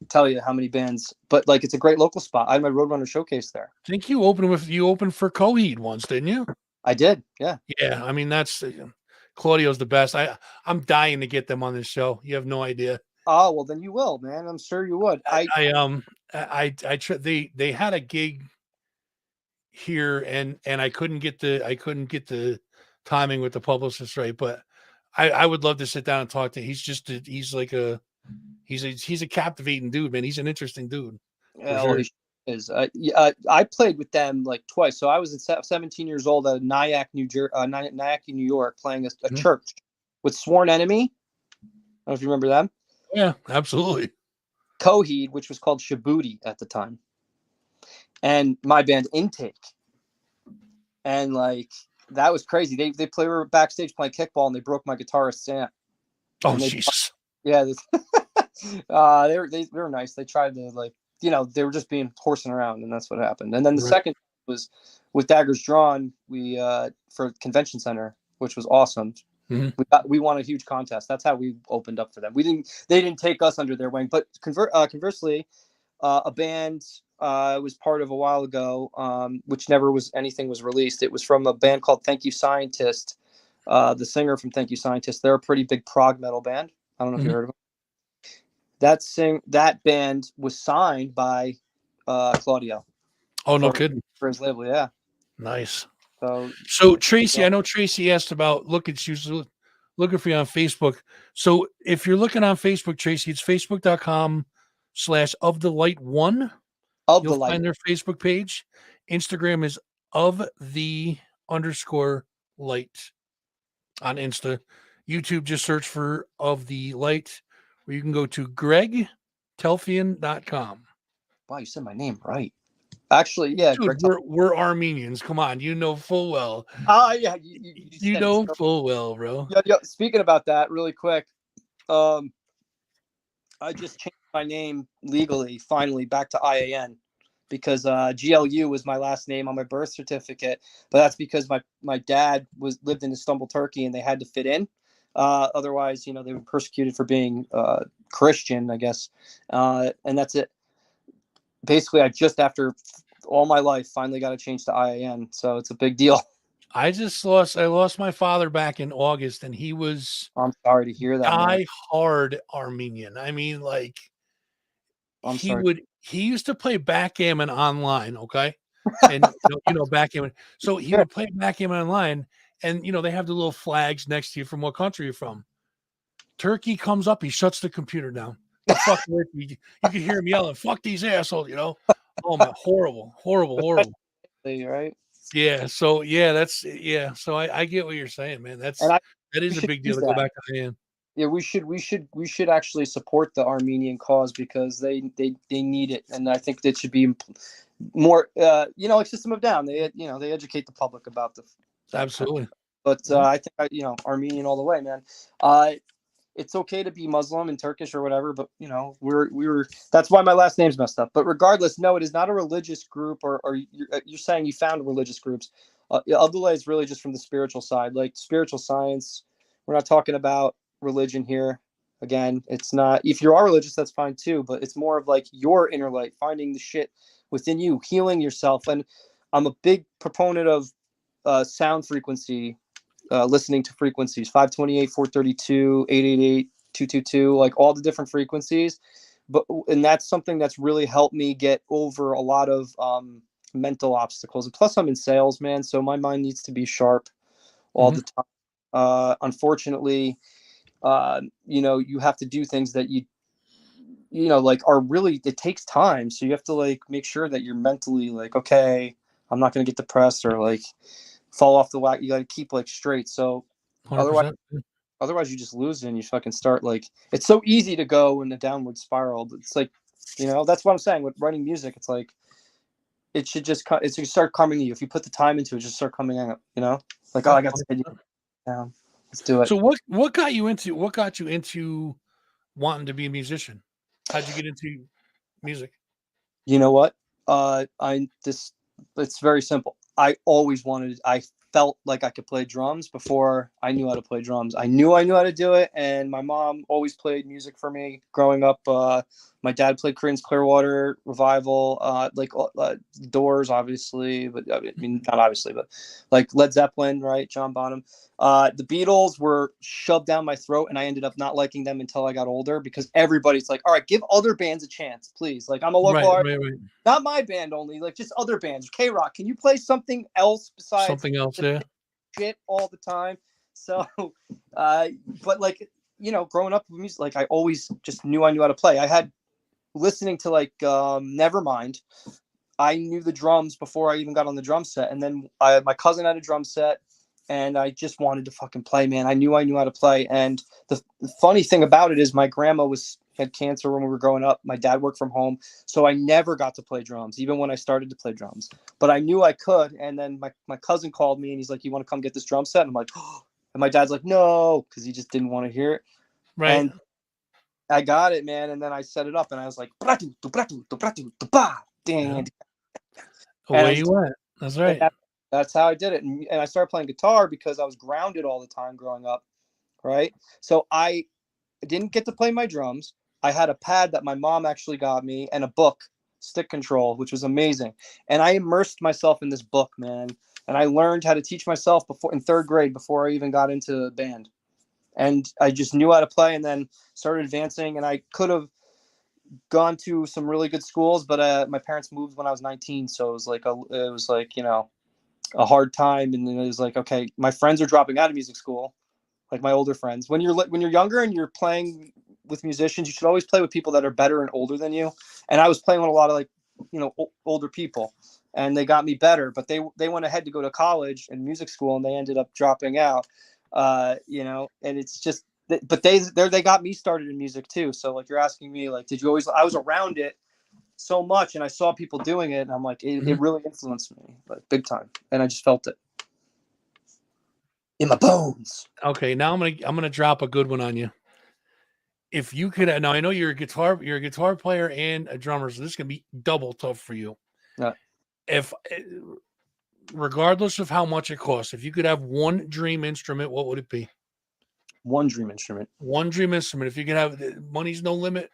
tell you how many bands, but like it's a great local spot. I had my Roadrunner showcase there. I think you opened for Coheed once, didn't you? I did, yeah. Yeah, I mean that's Claudio's the best. I'm dying to get them on this show. You have no idea. Oh well, then you will, man. I'm sure you would. They had a gig here and I couldn't get the timing with the publicist right, but I would love to sit down and talk to him. He's a captivating dude, man. He's an interesting dude for Well, sure. he is. I played with them like twice. So I was at 17 years old at Nyack, Nyack, New York, playing a Mhm. church with Sworn Enemy. I don't know if you remember them. Yeah, absolutely. Coheed, which was called Shabuti at the time, and my band Intake. And like that was crazy. They were backstage playing kickball and they broke my guitarist's amp. Oh And they Jesus. Yeah, they were nice. They tried to like, they were just being horsing around, and that's what happened. And then the Right. second was with Daggers Drawn. We for Convention Center, which was awesome. Mhm. We won a huge contest. That's how we opened up for them. They didn't take us under their wing, but conversely, a band was part of a while ago, which never was anything was released. It was from a band called Thank You Scientist. The singer from Thank You Scientist, they're a pretty big prog metal band. I don't know if you Mhm. heard of them. That band was signed by Claudio Oh, no for, kidding. for his label. Yeah. Nice. So So Tracy, yeah. I know Tracy asked about looking for you on Facebook. So if you're looking on Facebook, Tracy, it's facebook.com/ofthelight1. Of You'll the Light. find their Facebook page. Instagram is _light on Insta. YouTube, just search for Of the Light, or you can go to gregtelfian.com. Wow, you said my name right. Actually, yeah, Dude, Greg. we're Armenians. Come on, you know full well. Yeah, you You said it. know So, full well, bro. yeah. Speaking about that, really quick, I just changed my name legally, finally, back to IAN, because GLU was my last name on my birth certificate. But that's because my dad lived in Istanbul, Turkey, and they had to fit in. Otherwise, they were persecuted for being Christian, I guess. And that's it. Basically, I just after all my life finally got to change to IAN, so it's a big deal. I lost my father back in August, and he was I'm sorry to hear that, man. die hard Armenian. I mean, like I'm sorry. he used to play backgammon online, okay? And backgammon. So he Yeah. would play backgammon online, and they have the little flags next to you from what country you're from. Turkey comes up, he shuts the computer down. The fuck away from you. You can hear him yelling, "Fuck these assholes!" Oh my, horrible, horrible, horrible. Right? Yeah. So So I get what you're saying, man. That And we is a should big deal use to go that. back to the end. Yeah, we should actually support the Armenian cause because they need it, and I think that should be more. Like System of Down, they educate the public about the. Absolutely. But Mhm. I think Armenian all the way, man. It's okay to be Muslim and Turkish or whatever, but we were. That's why my last name's messed up. But regardless, no, it is not a religious group, or you're saying you found religious groups. Abdullah is really just from the spiritual side, like spiritual science. We're not talking about religion here. Again, it's not. If you are religious, that's fine too. But it's more of like your inner light, finding the shit within you, healing yourself. And I'm a big proponent of sound frequency. Listening to frequencies 528, 432, 888, 222, like all the different frequencies. And that's something that's really helped me get over a lot of mental obstacles. And plus, I'm in sales, man, so my mind needs to be sharp all the time. Unfortunately, you have to do things that like are really, it takes time. So you have to like make sure that you're mentally like, okay, I'm not going to get depressed or like fall off the whack. You got to keep like straight. So 100%. otherwise you just lose it and you fucking start like, it's so easy to go in a downward spiral. But it's like, that's what I'm saying with writing music. It's like, it should just it should start coming to you. If you put the time into it, just start coming out, like, oh, I got this idea. Down. Let's do it. So what got you into wanting to be a musician? How'd you get into music? You know what? It's very simple. I felt like I could play drums before I knew how to play drums. I knew how to do it, and my mom always played music for me growing up. My dad played Creedence Clearwater Revival, Doors, obviously, but I mean, not obviously, but like Led Zeppelin, right? John Bonham. The Beatles were shoved down my throat, and I ended up not liking them until I got older because everybody's like, all right, give other bands a chance, please. Like, I'm a local artist. Right. Not my band only, like just other bands. K-Rock, can you play something else besides Something else, yeah. shit all the time? So, but like, growing up with music, like I always just knew I knew how to play. I had listening to like Nevermind. I knew the drums before I even got on the drum set, and then my cousin had a drum set, and I just wanted to fucking play, man. I knew how to play, and the funny thing about it is my grandma had cancer when we were growing up. My dad worked from home, so I never got to play drums, even when I started to play drums. But I knew I could, and then my cousin called me, and he's like, "You want to come get this drum set?" And I'm like, oh. And my dad's like, "No," because he just didn't want to hear it. Right. And I got it, man, and then I set it up, and I was like, dang. Away you went. That's right. That's how I did it. And I started playing guitar because I was grounded all the time growing up, right? So I didn't get to play my drums. I had a pad that my mom actually got me and a book stick control, which was amazing. And I immersed myself in this book, man. And I learned how to teach myself in 3rd grade before I even got into the band. And I just knew how to play, and then started advancing. And I could have gone to some really good schools, but my parents moved when I was 19. So it was like, you know, a hard time. And then it was like, okay, my friends are dropping out of music school. Like my older friends, when you're younger and you're playing with musicians, you should always play with people that are better and older than you. And I was playing with a lot of, like, you know, older people, and they got me better, but they went ahead to go to college and music school, and they ended up dropping out, you know, and it's just, but they got me started in music too. So like, you're asking me, like, did you always, I was around it so much, and I saw people doing it, and I'm like, it really influenced me, like, big time. And I just felt it in my bones. Okay, now I'm gonna drop a good one on you. If you could, now I know you're a guitar player and a drummer, so this can be double tough for you. Yeah. If, regardless of how much it costs, if you could have one dream instrument, what would it be? One dream instrument. One dream instrument. If you could have, money's no limit,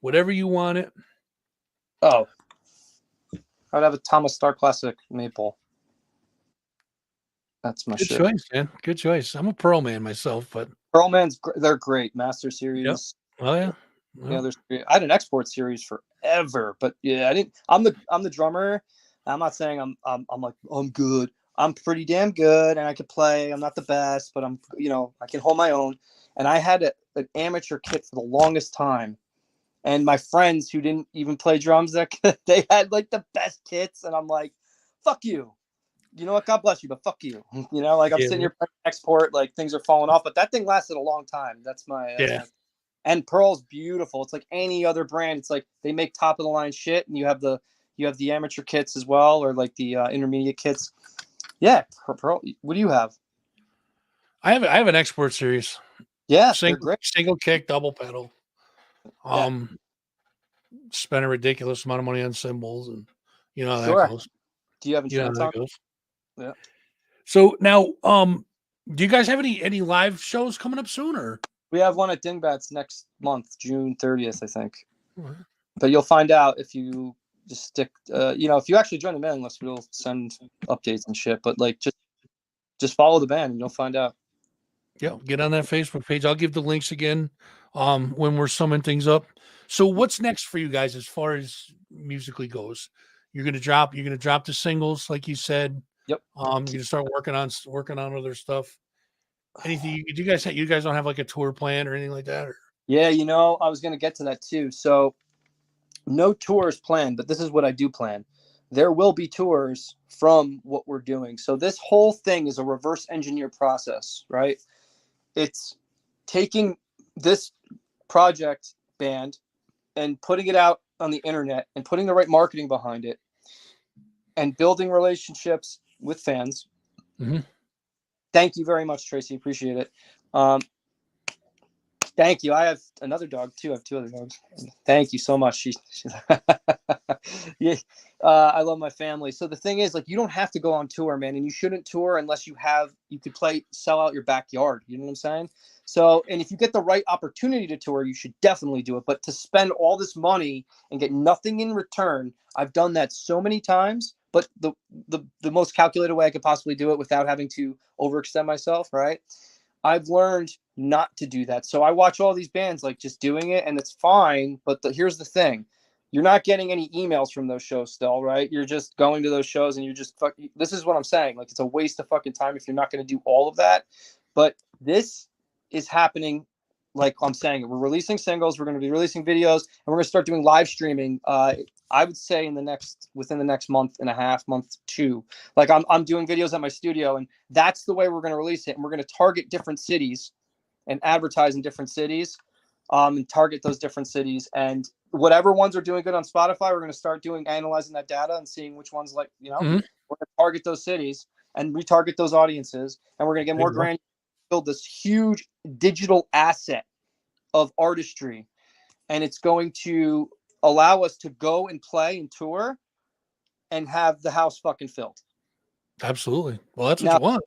whatever you want it. Oh, I would have a Thomas Star Classic Maple. That's my Good shit. choice, man. Good choice. I'm a Pearl man myself, but Pearlman's, they're great. Master Series. Yep. Oh yeah. Well, I had an export series forever, but yeah, I didn't. I'm the drummer. I'm not saying I'm like, I'm good. I'm pretty damn good, and I can play. I'm not the best, but I'm, you know, I can hold my own. And I had an amateur kit for the longest time, and my friends who didn't even play drums, they had like the best kits, and I'm like, fuck you. You know what? God bless you, but fuck you. You know, like, I'm sitting here playing export, like, things are falling off, but that thing lasted a long time. That's my and Pearl's beautiful. It's like any other brand. It's like they make top of the line shit, and you have the amateur kits as well, or like the intermediate kits. Yeah, Pearl. What do you have? I have an export series. Yeah, single kick, double pedal. Spent a ridiculous amount of money on cymbals, and you know how that goes. Do you have insurance on? Yeah. So now, do you guys have any live shows coming up soon, or? We have one at Dingbats next month, June 30th, I think. Mm-hmm. But you'll find out if you just stick, you know, if you actually join the mailing list, we'll send updates and shit. But like, just follow the band, and you'll find out. Yeah, get on that Facebook page. I'll give the links again when we're summing things up. So what's next for you guys as far as musically goes? You're gonna drop the singles, like you said. Yep. You're gonna start working on other stuff. Anything you guys don't have like a tour plan or anything like that? Or? Yeah, you know, I was gonna get to that too. So no tours planned, but this is what I do plan. There will be tours from what we're doing. So this whole thing is a reverse engineer process, right? It's taking this project band and putting it out on the internet and putting the right marketing behind it and building relationships with fans. Mm-hmm. Thank you very much, Tracy. Appreciate it. Thank you. I have another dog too. I have 2 other dogs. Thank you so much. She's yeah. I love my family. So the thing is, like, you don't have to go on tour, man, and you shouldn't tour unless you could sell out your backyard. You know what I'm saying? So, and if you get the right opportunity to tour, you should definitely do it. But to spend all this money and get nothing in return, I've done that so many times. But the most calculated way I could possibly do it without having to overextend myself, right? I've learned not to do that. So I watch all these bands like just doing it, and it's fine. But here's the thing. You're not getting any emails from those shows still, right? You're just going to those shows and you're just this is what I'm saying. Like, it's a waste of fucking time if you're not going to do all of that. But this is happening. Like I'm saying, we're releasing singles, we're going to be releasing videos, and we're going to start doing live streaming. I would say within the next month and a half, month 2. Like I'm doing videos at my studio, and that's the way we're going to release it. And we're going to target different cities and advertise in different cities, and target those different cities. And whatever ones are doing good on Spotify, we're going to start analyzing that data and seeing which ones, like, you know, we're going to target those cities and retarget those audiences, and we're going to get more granular, build this huge digital asset of artistry, and it's going to allow us to go and play and tour and have the house fucking filled. Absolutely. Well, that's what you want.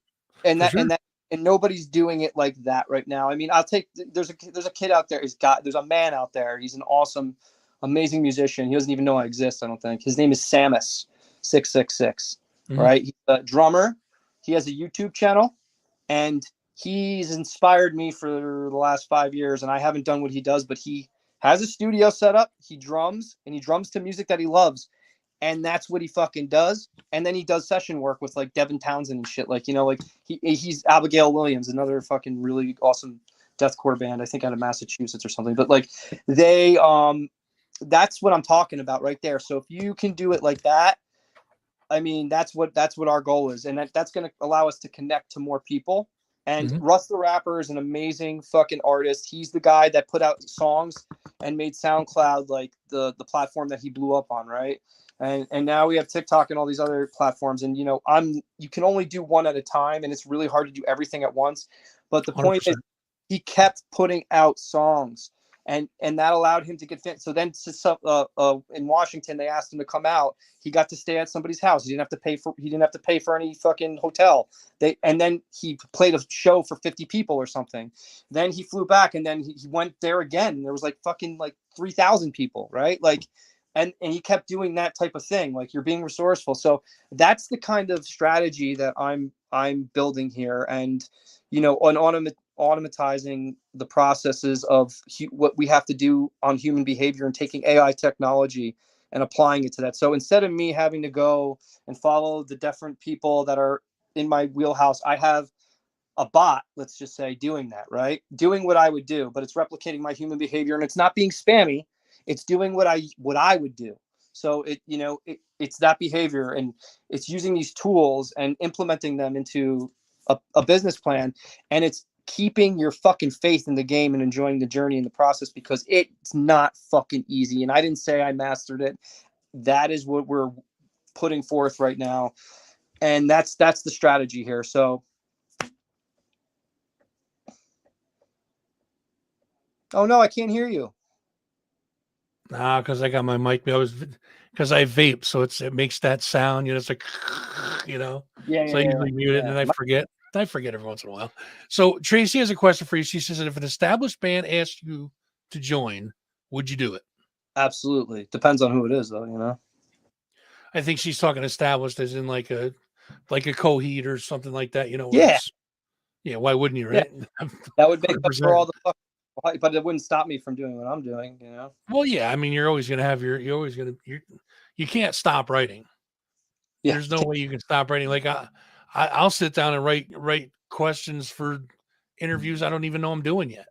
And nobody's doing it like that right now. I mean, there's a kid out there. There's a man out there. He's an awesome amazing musician. He doesn't even know I exist, I don't think. His name is Samus666, Mhm. right? He's a drummer. He has a YouTube channel, and he's inspired me for the last 5 years, and I haven't done what he does, but he has a studio set up. He drums, and he drums to music that he loves, and that's what he fucking does. And then he does session work with like Devin Townsend and shit. Like, you know, like he's Abigail Williams, another fucking really awesome deathcore band, I think out of Massachusetts or something. But like they that's what I'm talking about right there. So if you can do it like that, I mean, that's what our goal is, and that's going to allow us to connect to more people. And Mhm. Russ the Rapper is an amazing fucking artist. He's the guy that put out songs and made SoundCloud like the platform that he blew up on, right? And now we have TikTok and all these other platforms. And you know, you can only do one at a time, and it's really hard to do everything at once. But the point is, 100%. he kept putting out songs, and that allowed him to get fit. So then in Washington, they asked him to come out. He got to stay at somebody's house. He didn't have to pay for any fucking hotel. And then he played a show for 50 people or something. Then he flew back, and then he went there again, and there was like fucking like 3,000 people, right? Like, and he kept doing that type of thing. Like, you're being resourceful. So that's the kind of strategy that I'm building here. And you know, on automatizing the processes of what we have to do on human behavior, and taking AI technology and applying it to that. So instead of me having to go and follow the different people that are in my wheelhouse, I have a bot, let's just say, doing that, right? Doing what I would do, but it's replicating my human behavior, and it's not being spammy. It's doing what I would do. So it's that behavior, and it's using these tools and implementing them into a business plan, and it's keeping your fucking faith in the game and enjoying the journey and the process, because it's not fucking easy. And I didn't say I mastered it. That is what we're putting forth right now, and that's the strategy here. So, oh no, I can't hear you. Nah, because I got my mic. Because I vape, so it makes that sound. You know, it's like, you know. Yeah, So I usually mute it, and then I forget. I forget every once in a while. So Tracy has a question for you. She says that if an established band asked you to join, would you do it? Absolutely. Depends on who it is, though. You know. I think she's talking established as in like a Coheed or something like that. You know. Yeah. Yeah. Why wouldn't you? Right. Yeah. That would make up 100%. for all the fucking, but it wouldn't stop me from doing what I'm doing. You know. Well, yeah. I mean, you're always going to have you can't stop writing. Yeah. There's no way you can stop writing. Like I'll sit down and write questions for interviews I don't even know I'm doing yet.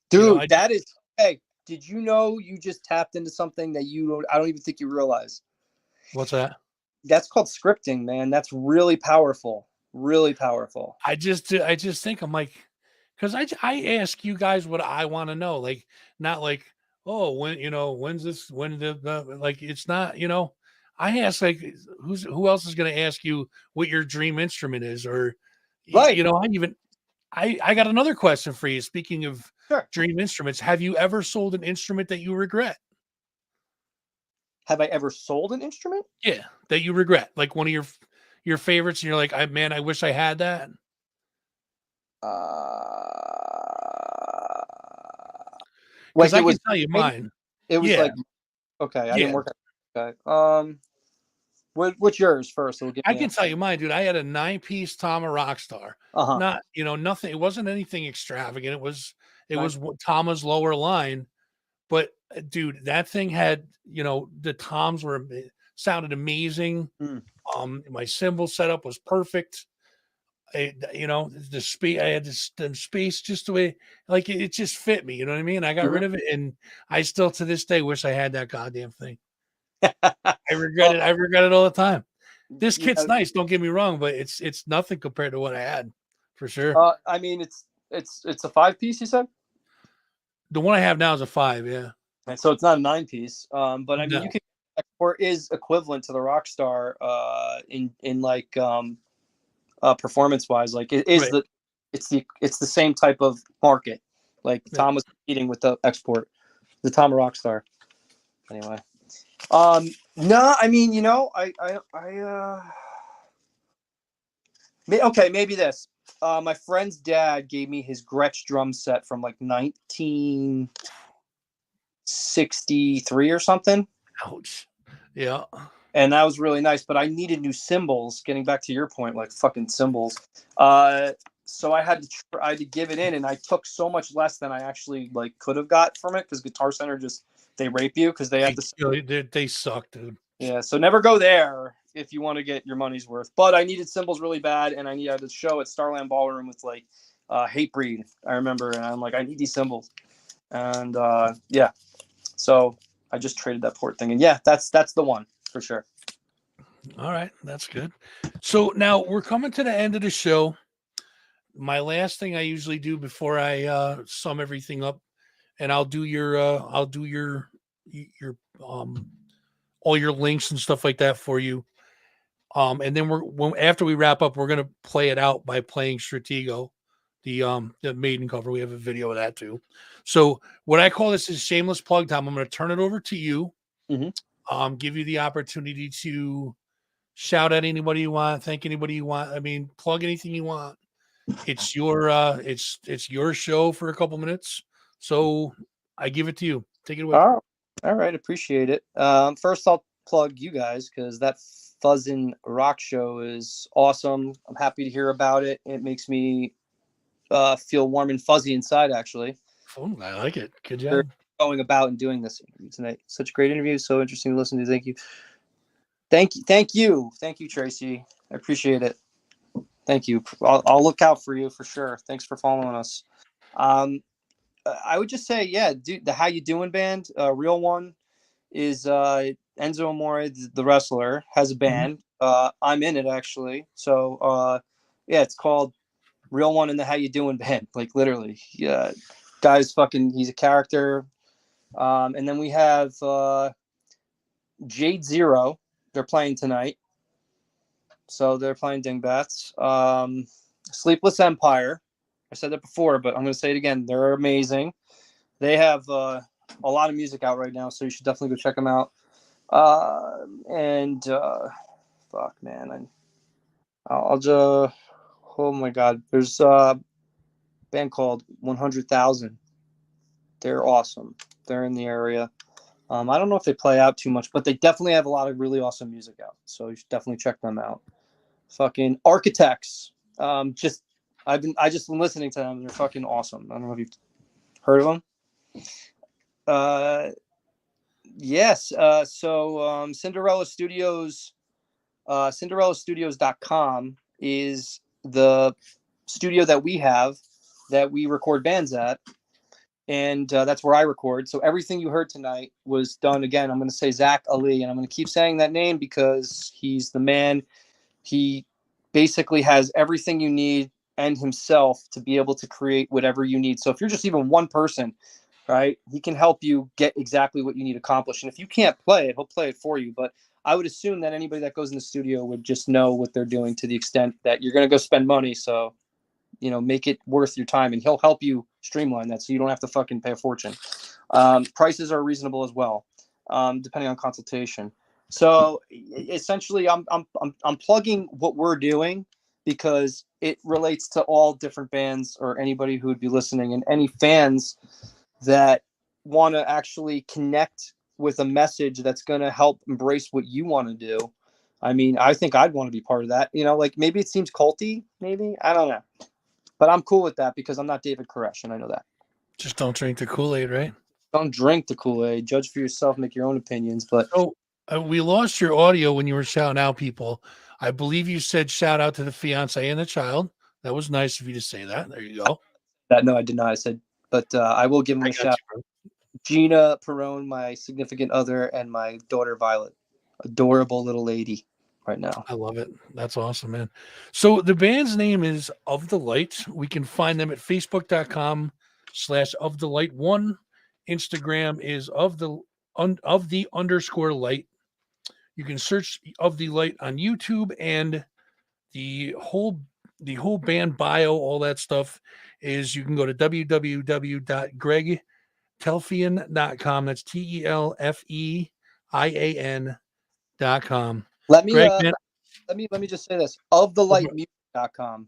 Dude, you know, that is, hey, did you know you just tapped into something that I don't even think you realize? What's that? That's called scripting, man. That's really powerful. Really powerful. I just think I'm like, because I ask you guys what I want to know, like not like, oh, when's this, when the like, it's not, I ask like who else is going to ask you what your dream instrument is, or Right. I got another question for you. Speaking of Sure. dream instruments, have you ever sold an instrument that you regret? Have I ever sold an instrument? Yeah, that you regret, like one of your favorites, and you're like, I wish I had that. Because I can tell you mine. It was Yeah. like, okay, I Yeah. didn't work. Okay. What's yours first? I can tell you mine, dude. I had a 9-piece Tama Rockstar. Uh-huh. Not, nothing. It wasn't anything extravagant. It was Nice. Tama's lower line. But dude, that thing had, the toms sounded amazing. Mm. My cymbal setup was perfect. The space, I had the space just the way, like it just fit me. You know what I mean? I got rid of it, and I still to this day wish I had that goddamn thing. I regret it. I regret it all the time. This kit's nice, don't get me wrong, but it's nothing compared to what I had, for sure. I mean, it's a 5-piece, you said? The one I have now is a 5, yeah. And so it's not a 9-piece. But I mean, No. you can, or is equivalent to the Rockstar in like performance wise. Like it is Right. it's the same type of market. Like Tom was competing with the export, the Tama Rockstar. Anyway. No, I mean, okay, maybe this. My friend's dad gave me his Gretsch drum set from like 1970 63 or something. Ouch. Yeah. And that was really nice, but I needed new cymbals. Getting back to your point, like fucking cymbals. So I had to give it in, and I took so much less than I actually like could have got from it, because Guitar Center they rape you because they have to. They suck, dude. Yeah, so never go there if you want to get your money's worth. But I needed cymbals really bad, and I needed a show at Starland Ballroom with like Hatebreed. I remember, and I'm like, I need these cymbals, and yeah, so I just traded that port thing, and yeah, that's the one for sure. All right, that's good. So now we're coming to the end of the show. My last thing I usually do before I sum everything up, and I'll do your all your links and stuff like that for you. And then after we wrap up, we're gonna play it out by playing Stratego, the Maiden cover. We have a video of that too. So what I call this is shameless plug time. I'm gonna turn it over to you. Mm-hmm. Give you the opportunity to shout at anybody you want, thank anybody you want. I mean, plug anything you want. It's your it's your show for a couple minutes. So I give it to you. Take it away. All right, appreciate it. First I'll plug you guys, because that Fuzzin' Rock show is awesome. I'm happy to hear about it. It makes me feel warm and fuzzy inside, actually. Oh, I like it. Good job. Going about and doing this interview tonight. Such a great interview. So interesting to listen to. Thank you, Tracy. I appreciate it. Thank you. I'll look out for you for sure. Thanks for following us. I would just say, yeah, dude, the How You Doing band, real one, is Enzo Amore, the wrestler, has a band. I'm in it, actually. So yeah, it's called Real One and the How You Doing band. Like, literally, yeah, guy's fucking, he's a character. And then we have Jade Zero. They're playing tonight. So they're playing Dingbats. Sleepless Empire. I said that before, but I'm going to say it again. They're amazing. They have a lot of music out right now, so you should definitely go check them out. Fuck, man. I'll just... Oh, my God. There's a band called 100,000. They're awesome. They're in the area. I don't know if they play out too much, but they definitely have a lot of really awesome music out. So you should definitely check them out. Fucking Architects. I just been listening to them. They're fucking awesome. I don't know if you've heard of them. Yes. So Cinderella Studios, cinderellastudios.com is the studio that we have that we record bands at. And that's where I record. So everything you heard tonight was done, again, I'm going to say Zach Ali, and I'm going to keep saying that name because he's the man. He basically has everything you need and himself to be able to create whatever you need. So if you're just even one person, right, he can help you get exactly what you need accomplished. And if you can't play it, he'll play it for you. But I would assume that anybody that goes in the studio would just know what they're doing, to the extent that you're going to go spend money. So, you know, make it worth your time, and he'll help you streamline that so you don't have to fucking pay a fortune. Prices are reasonable as well, depending on consultation. So essentially, I'm plugging what we're doing because it relates to all different bands or anybody who would be listening, and any fans that want to actually connect with a message that's going to help embrace what you want to do. I mean, I think I'd want to be part of that. You know, like, maybe it seems culty, maybe, I don't know, but I'm cool with that because I'm not David Koresh, and I know that. Just don't drink the Kool-Aid, right? Don't drink the Kool-Aid. Judge for yourself. Make your own opinions. But we lost your audio when you were shouting out people. I believe you said shout out to the fiance and the child. That was nice of you to say that. There you go. No, I did not. I said, but I will give him a shout. Gina Perone, my significant other, and my daughter Violet. Adorable little lady right now. I love it. That's awesome, man. So the band's name is Of the Light. We can find them at facebook.com/ofthelight1. Instagram is of the _ light. You can search Of the Light on YouTube, and the whole band bio, all that stuff is, you can go to www.gregtelfian.com. That's TELFEIAN.com. Let me just say this. Ofthelightmusic.com.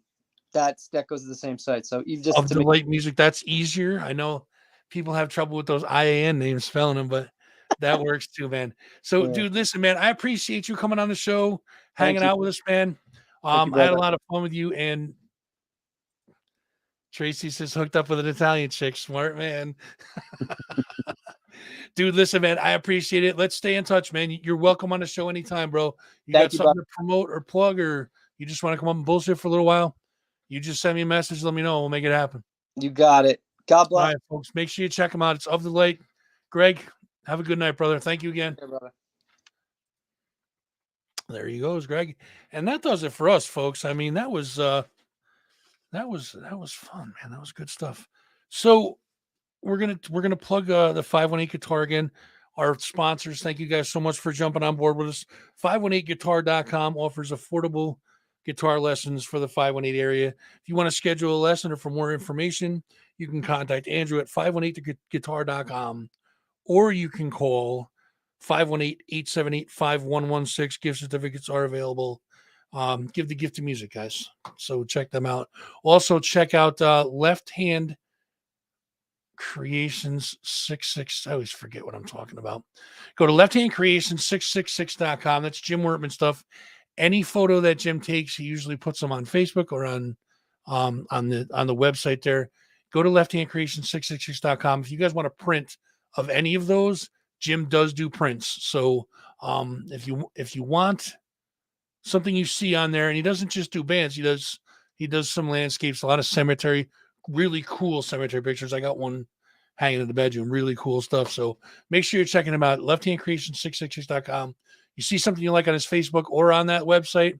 That goes to the same site. So you just Of the Light Music, that's easier. I know people have trouble with those IAN names, spelling them, but that works too, man. So, Yeah. dude, listen, man, I appreciate you coming on the show, Thank hanging you. out with us, man. you, I had a brother. lot of fun with you. And Tracy says hooked up with an Italian chick. Smart man. Dude, listen, man, I appreciate it. Let's stay in touch, man. You're welcome on the show anytime, bro. You Thank got you, something to promote or plug, or you just want to come up and bullshit for a little while? You just send me a message, let me know. We'll make it happen. You got it. God All bless. right, folks. Make sure you check them out. It's Of the Light. Greg, have a good night, brother. Thank you again. Hey, brother. There he goes, Greg. And that does it for us, folks. I mean, that was fun, man. That was good stuff. So we're gonna plug the 518 Guitar again. Our sponsors, thank you guys so much for jumping on board with us. 518guitar.com offers affordable guitar lessons for the 518 area. If you want to schedule a lesson or for more information, you can contact Andrew at 518guitar.com, or you can call 518-878-5116. Gift certificates are available. Give the gift of music, guys. So check them out. Also check out Left Hand Creations 66. I always forget what I'm talking about. Go to lefthandcreations666.com. That's Jim Wortman stuff. Any photo that Jim takes, he usually puts them on Facebook or on the website there. Go to lefthandcreations666.com. If you guys want a print of any of those, Jim does do prints. So if you want something you see on there, and he doesn't just do bands, he does some landscapes, a lot of cemetery, really cool cemetery pictures. I got one hanging in the bedroom, really cool stuff. So make sure you're checking him out. lefthandcreations666.com. You see something you like on his Facebook or on that website,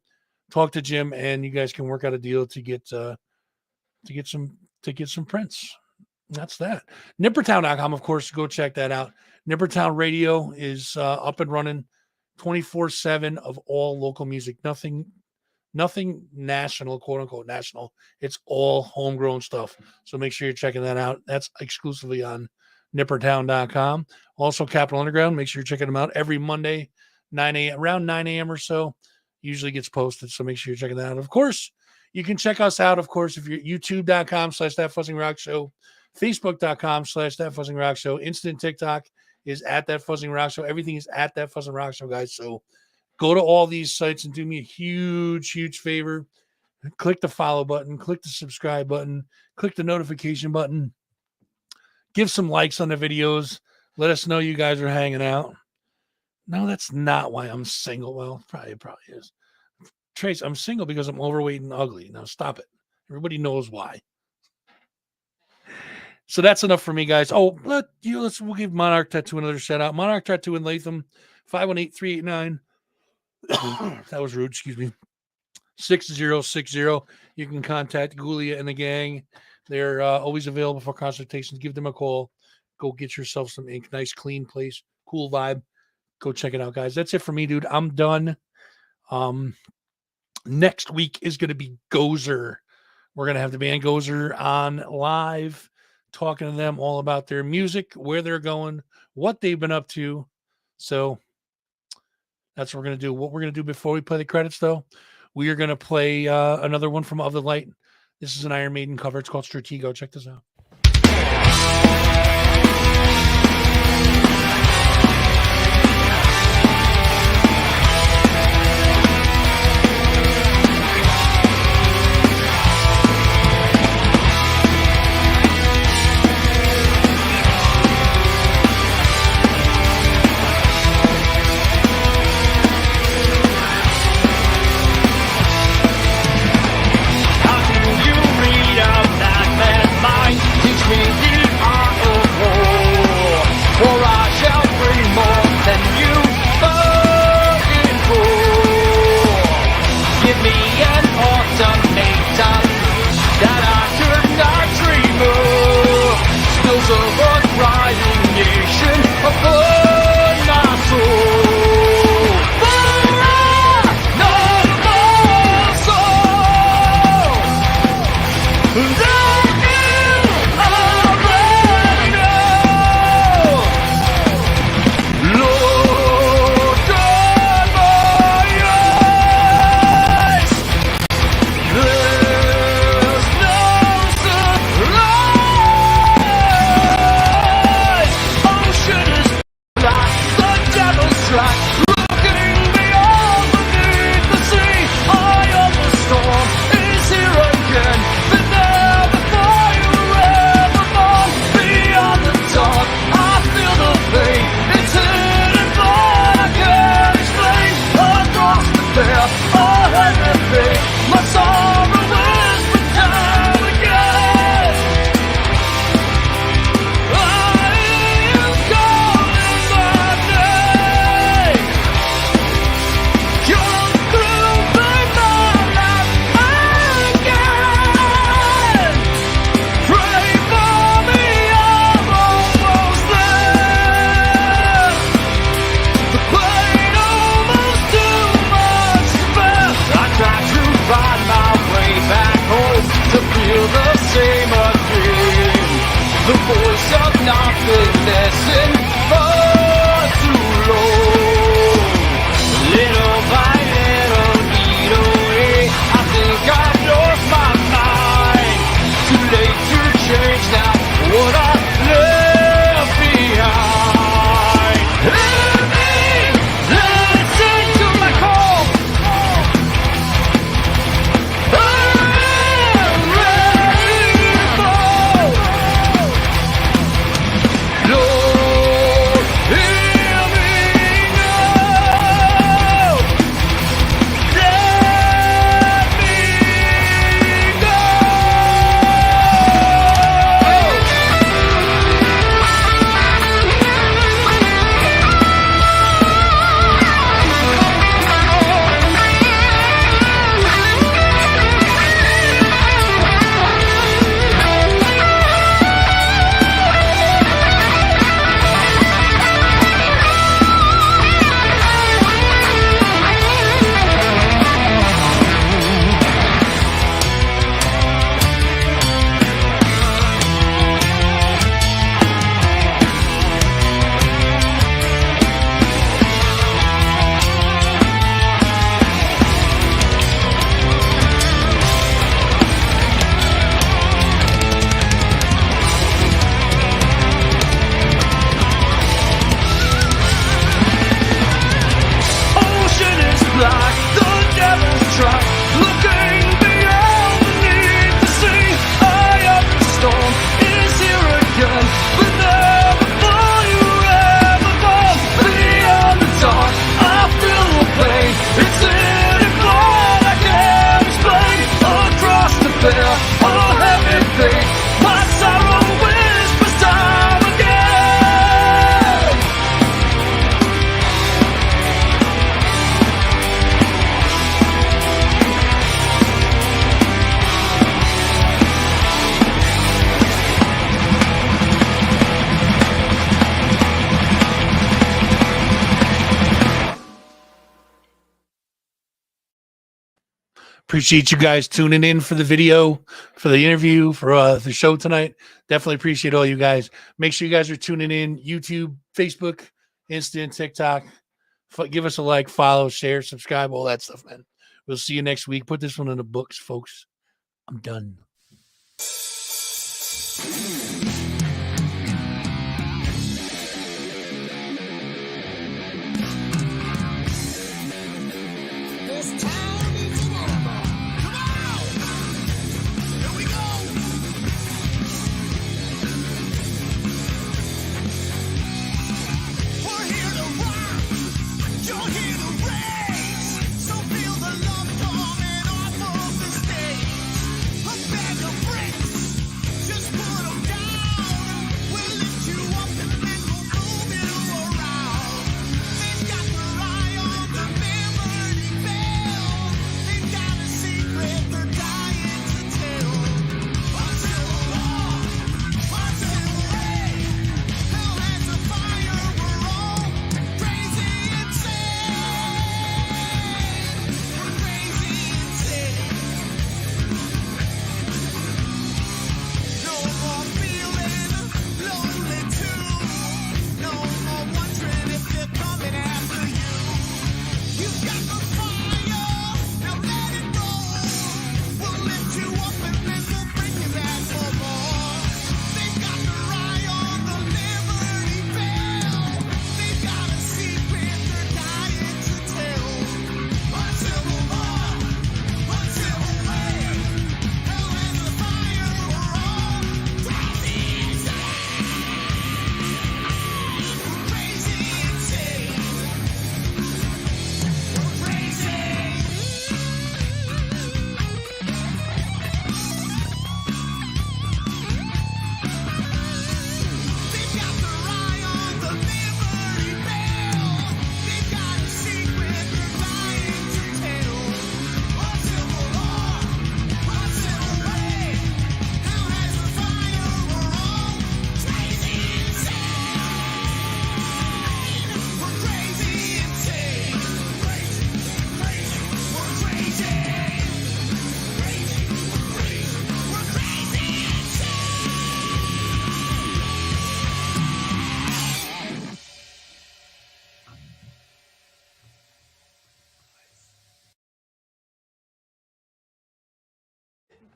talk to Jim, and you guys can work out a deal to get some prints. That's that. Nippertown.com, of course, go check that out. Nippertown Radio is up and running 24/7 of all local music. Nothing national, quote unquote national. It's all homegrown stuff. So make sure you're checking that out. That's exclusively on nippertown.com. Also, Capital Underground. Make sure you're checking them out every Monday, around 9 a.m. or so. Usually gets posted. So make sure you're checking that out. Of course, you can check us out, of course, if you're youtube.com/thatfuzzingrock show, facebook.com/thatfuzzingrock show, instant TikTok is at That Fuzzing Rock Show. Everything is at That Fuzzing Rock Show, guys. So go to all these sites and do me a huge, huge favor. Click the follow button, click the subscribe button, click the notification button. Give some likes on the videos. Let us know you guys are hanging out. No, that's not why I'm single. Well, probably is. Trace, I'm single because I'm overweight and ugly. Now stop it. Everybody knows why. So that's enough for me, guys. Oh, we'll give Monarch Tattoo another shout out. Monarch Tattoo in Latham, 518-389. That was rude, excuse me. 6060. You can contact Gulia and the gang. They're always available for consultations. Give them a call. Go get yourself some ink. Nice, clean place. Cool vibe. Go check it out, guys. That's it for me, dude. I'm done. Next week is going to be Gozer. We're going to have the band Gozer on live, talking to them all about their music, where they're going, what they've been up to. So that's what we're going to do. What we're going to do before we play the credits, though, we are going to play another one from Of the Light. This is an Iron Maiden cover. It's called Stratego. Check this out. the voice of nothingness and far too low. Little by little, lead away. I think I've lost my mind. Too late to change now what I left behind. Hear me, listen to my call. I'm ready to fall. Lord, hear me now. Let me go. Ocean is black, the devil's track, looking beyond beneath the sea. Eye of the storm is here again, but never for you ever gone. Beyond the dark, I feel the pain. It's in a blood I can't explain. Across the veil, a heavy fate. My sorrow whispers time again. Appreciate you guys tuning in for the video, for the interview, for the show tonight. Definitely appreciate all you guys. Make sure you guys are tuning in YouTube, Facebook, Insta, TikTok. Give us a like, follow, share, subscribe, all that stuff, man. We'll see you next week. Put this one in the books, folks. I'm done. This time is over. Come on! Here we go! We're here to rock. You're here to raise. So feel the love coming off of the stage. A bag of bricks. Just put 'em down.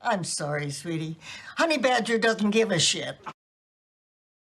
I'm sorry, sweetie. Honey Badger doesn't give a shit.